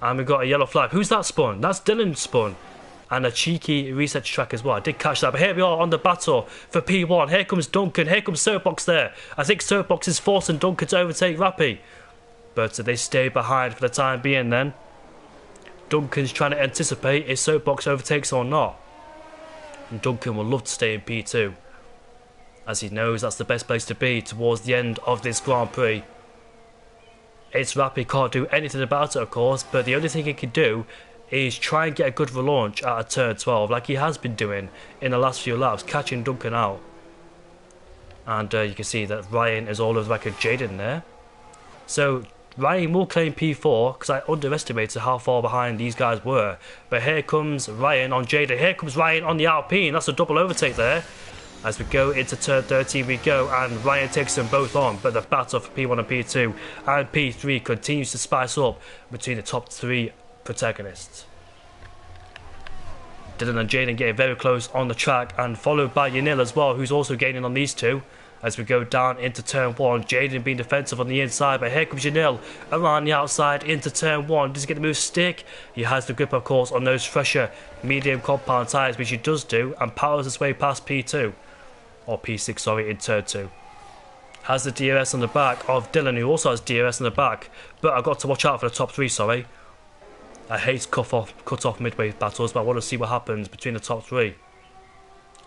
And we've got a yellow flag. Who's that spun? That's Dylan's spun. And a cheeky reset track as well. I did catch that. But here we are on the battle for P1. Here comes Duncan. Here comes Soapbox there. I think Soapbox is forcing Duncan to overtake Rappy. But they stay behind for the time being then. Duncan's trying to anticipate if Soapbox overtakes or not. And Duncan will love to stay in P2, as he knows that's the best place to be towards the end of this Grand Prix. It's Rappy, can't do anything about it of course, but the only thing he can do is try and get a good relaunch out of turn 12 like he has been doing in the last few laps, catching Duncan out. And you can see that Ryan is all over the back of Jaden there. So Ryan will claim P4 because I underestimated how far behind these guys were. But here comes Ryan on Jaden. Here comes Ryan on the Alpine. That's a double overtake there. As we go into turn 13 we go, and Ryan takes them both on. But the battle for P1 and P2 and P3 continues to spice up between the top 3 protagonists. Dylan and Jaden getting very close on the track, and followed by Yanil as well, who's also gaining on these two. As we go down into turn 1, Jaden being defensive on the inside, but here comes Yanil around the outside into turn 1. Does he get the move stick? He has the grip of course on those fresher medium compound tyres, which he does do, and powers his way past P2. Or P6 sorry, in turn 2. Has the DRS on the back of Dylan, who also has DRS on the back, but I've got to watch out for the top 3 sorry. I hate cut off midway battles, but I want to see what happens between the top 3.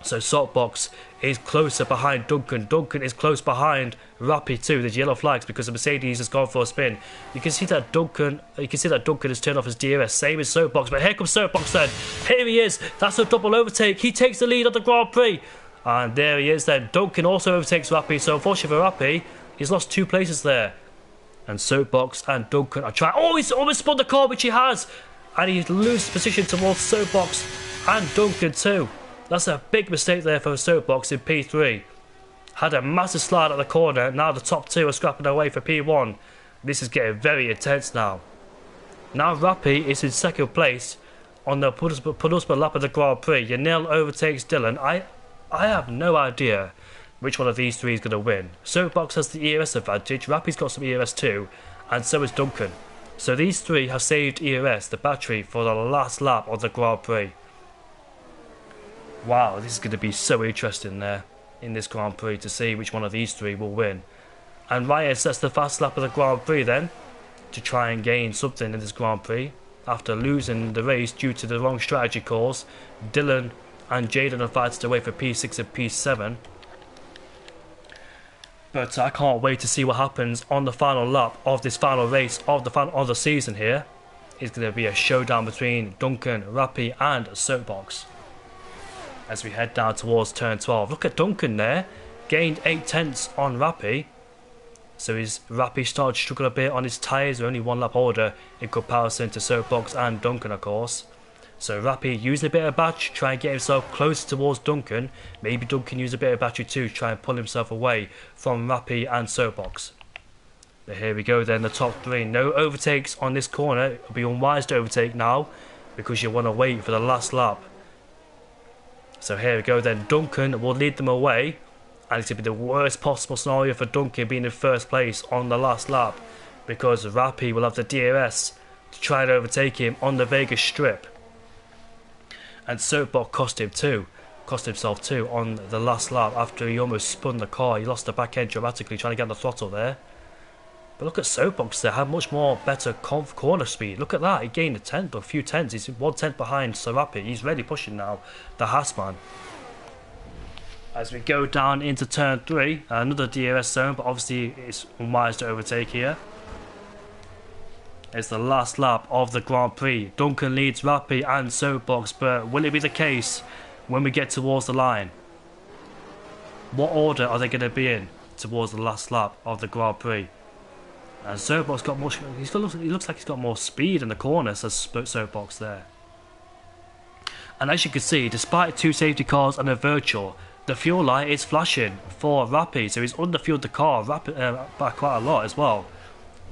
So Soapbox is closer behind Duncan. Duncan is close behind Rappy too. There's yellow flags because the Mercedes has gone for a spin. You can see that Duncan has turned off his DRS, same as Soapbox. But here comes Soapbox then. Here he is. That's a double overtake. He takes the lead of the Grand Prix. And there he is then. Duncan also overtakes Rappy. So unfortunately for Rappy, he's lost 2 places there. And Soapbox and Duncan are trying. Oh, he's almost spun the car, which he has. And he loses position towards Soapbox and Duncan too. That's a big mistake there for Soapbox in P3. Had a massive slide at the corner. Now the top 2 are scrapping away for P1. This is getting very intense now. Now Rappy is in second place on the penultimate lap of the Grand Prix. Yanil overtakes Dylan. I have no idea which one of these 3 is going to win. Soapbox has the ERS advantage. Rappy's got some ERS too. And so has Duncan. So these 3 have saved ERS, the battery, for the last lap of the Grand Prix. Wow, this is going to be so interesting there in this Grand Prix to see which one of these 3 will win. And Ryan sets the fast lap of the Grand Prix then to try and gain something in this Grand Prix after losing the race due to the wrong strategy calls. Dylan and Jaden are fighting away for P6 and P7. But I can't wait to see what happens on the final lap of this final race of the season here. It's going to be a showdown between Duncan, Rappy and Soapbox. As we head down towards turn 12. Look at Duncan there. Gained 8 tenths on Rappy. So his Rappy started to struggle a bit on his tyres. Only 1 lap older in comparison to Soapbox and Duncan of course. So Rappy used a bit of battery to try and get himself closer towards Duncan. Maybe Duncan used a bit of battery too to try and pull himself away from Rappy and Soapbox. But here we go then, the top 3. No overtakes on this corner. It would be unwise to overtake now because you want to wait for the last lap So here we go then. Duncan will lead them away. And it's going to be the worst possible scenario for Duncan being in first place on the last lap. Because Rappi will have the DRS to try and overtake him on the Vegas strip. And Soapbox cost himself too on the last lap after he almost spun the car. He lost the back end dramatically trying to get on the throttle there. But look at Soapbox there, had much more better corner speed. Look at that, he gained a few tenths. He's 1/10 behind Rappi. He's really pushing now, the Haasman. As we go down into turn 3, another DRS zone, but obviously it's unwise to overtake here. It's the last lap of the Grand Prix. Duncan leads Rappi and Soapbox, but will it be the case when we get towards the line? What order are they going to be in towards the last lap of the Grand Prix? And Soapbox got more. He looks like he's got more speed in the corners as Soapbox there. And as you can see, despite 2 safety cars and a virtual, the fuel light is flashing for Rappi, so he's underfueled the car by quite a lot as well.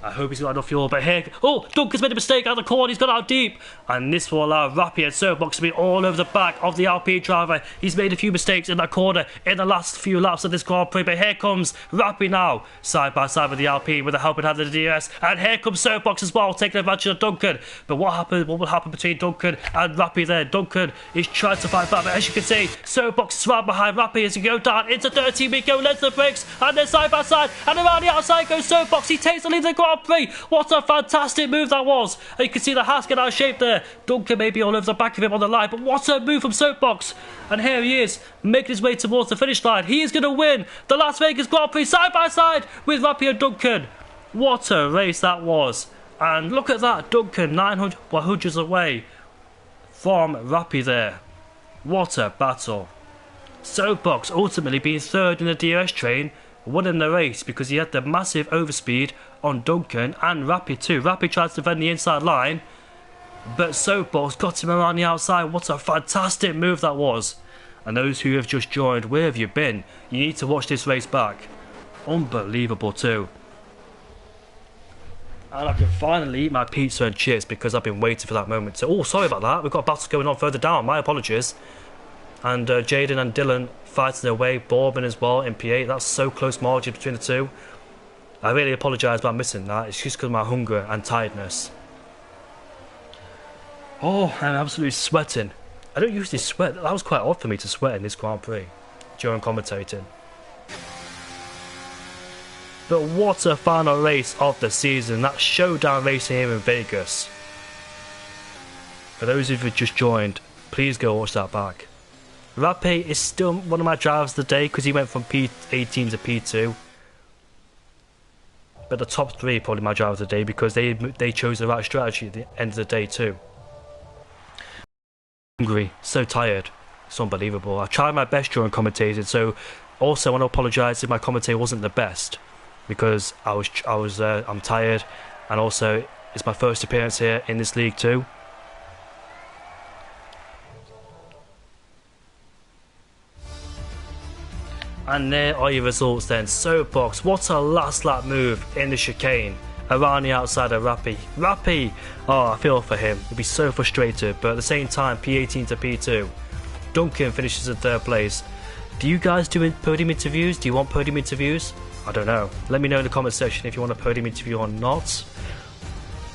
I hope he's got enough fuel, but here... Oh, Duncan's made a mistake out of the corner, he's gone out deep. And this will allow Rappi and Soapbox to be all over the back of the Alpine driver. He's made a few mistakes in that corner in the last few laps of this Grand Prix, but here comes Rappi now, side by side with the Alpine with the helping hand of the DRS. And here comes Soapbox as well, taking advantage of Duncan. But what will happen between Duncan and Rappi there? Duncan is trying to fight back, but as you can see, Soapbox is right behind Rappi as we go down into 13. We go, lets the brakes, and then side by side, and around the outside goes Soapbox. He takes the lead of the Grand Prix. What a fantastic move that was. And you can see the Haas get out of shape there. Duncan may be all over the back of him on the line, but what a move from Soapbox. And here he is, making his way towards the finish line. He is going to win the Las Vegas Grand Prix side by side with Rappi and Duncan. What a race that was. And look at that, Duncan 900 hundreds away from Rappi there. What a battle. Soapbox ultimately being third in the DRS train, winning the race because he had the massive overspeed on Duncan and Rappi too. Rappi tried to defend the inside line, but Soapbox got him around the outside. What a fantastic move that was. And those who have just joined, where have you been? You need to watch this race back. Unbelievable too. And I can finally eat my pizza and chips because I've been waiting for that moment. So, oh, sorry about that. We've got a battle going on further down. My apologies. And Jaden and Dylan fighting their way. Bourbon as well in P8. That's so close margin between the two. I really apologise about missing that. It's just because of my hunger and tiredness. Oh, I'm absolutely sweating. I don't usually sweat. That was quite odd for me to sweat in this Grand Prix during commentating. But what a final race of the season. That showdown racing here in Vegas. For those of you who just joined, please go watch that back. Rappi is still one of my drivers of the day because he went from P18 to P2. But the top 3 are probably my driver of the day because they chose the right strategy at the end of the day too. Hungry, so tired, it's unbelievable. I tried my best during commentating, so also I want to apologise if my commentary wasn't the best because I'm tired, and also it's my first appearance here in this league too. And there are your results then. Soapbox, what a last lap move in the chicane around the outside of Rappi. Rappi! Oh, I feel for him. He'd be so frustrated, but at the same time, P18 to P2. Duncan finishes in 3rd place. Do you guys do podium interviews? Do you want podium interviews? I don't know. Let me know in the comment section if you want a podium interview or not.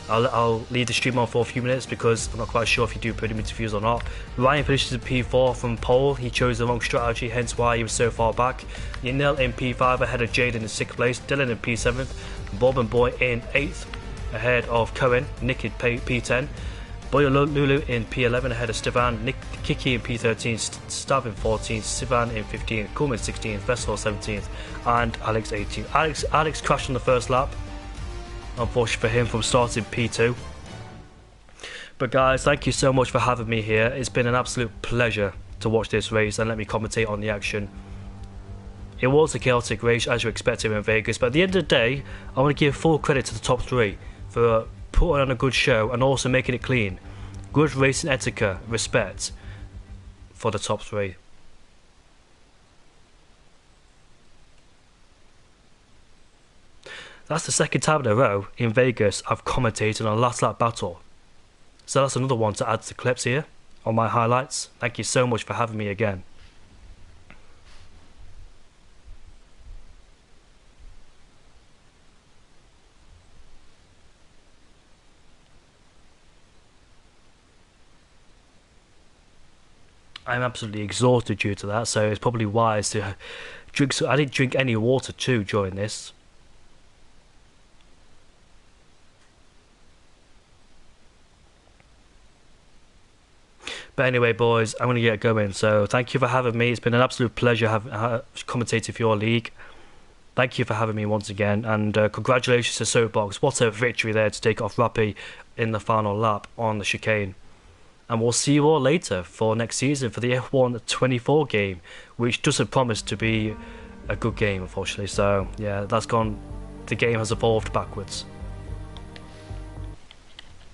I'll leave the stream on for a few minutes because I'm not quite sure if you do podium interviews or not. Ryan finishes in P4 from pole. He chose the wrong strategy, hence why he was so far back. Yanil in P5 ahead of Jaden in 6th place. Dylan in P7th. Bob and Boy in 8th ahead of Cohen. Nick in P10. Boyo Lulu in P11 ahead of Stefan. Kiki in P13. Stav in 14th. Sivan in 15th. Coleman 16th. Vessel 17th. And Alex 18th. Alex crashed on the first lap. Unfortunately for him from starting P2. But guys, thank you so much for having me here. It's been an absolute pleasure to watch this race and let me commentate on the action. It was a chaotic race as you expected in Vegas, but at the end of the day, I want to give full credit to the top 3 for putting on a good show and also making it clean. Good racing etiquette, respect for the top 3. That's the second time in a row in Vegas I've commentated on a last lap battle. So that's another one to add to the clips here on my highlights. Thank you so much for having me again. I'm absolutely exhausted due to that, so it's probably wise to drink. So I didn't drink any water too during this. But anyway, boys, I'm going to get going. So thank you for having me. It's been an absolute pleasure commentating for your league. Thank you for having me once again, and congratulations to Soapbox. What a victory there to take off Rappy in the final lap on the chicane. And we'll see you all later for next season for the F1 24 game, which doesn't promise to be a good game, unfortunately. So, yeah, that's gone. The game has evolved backwards.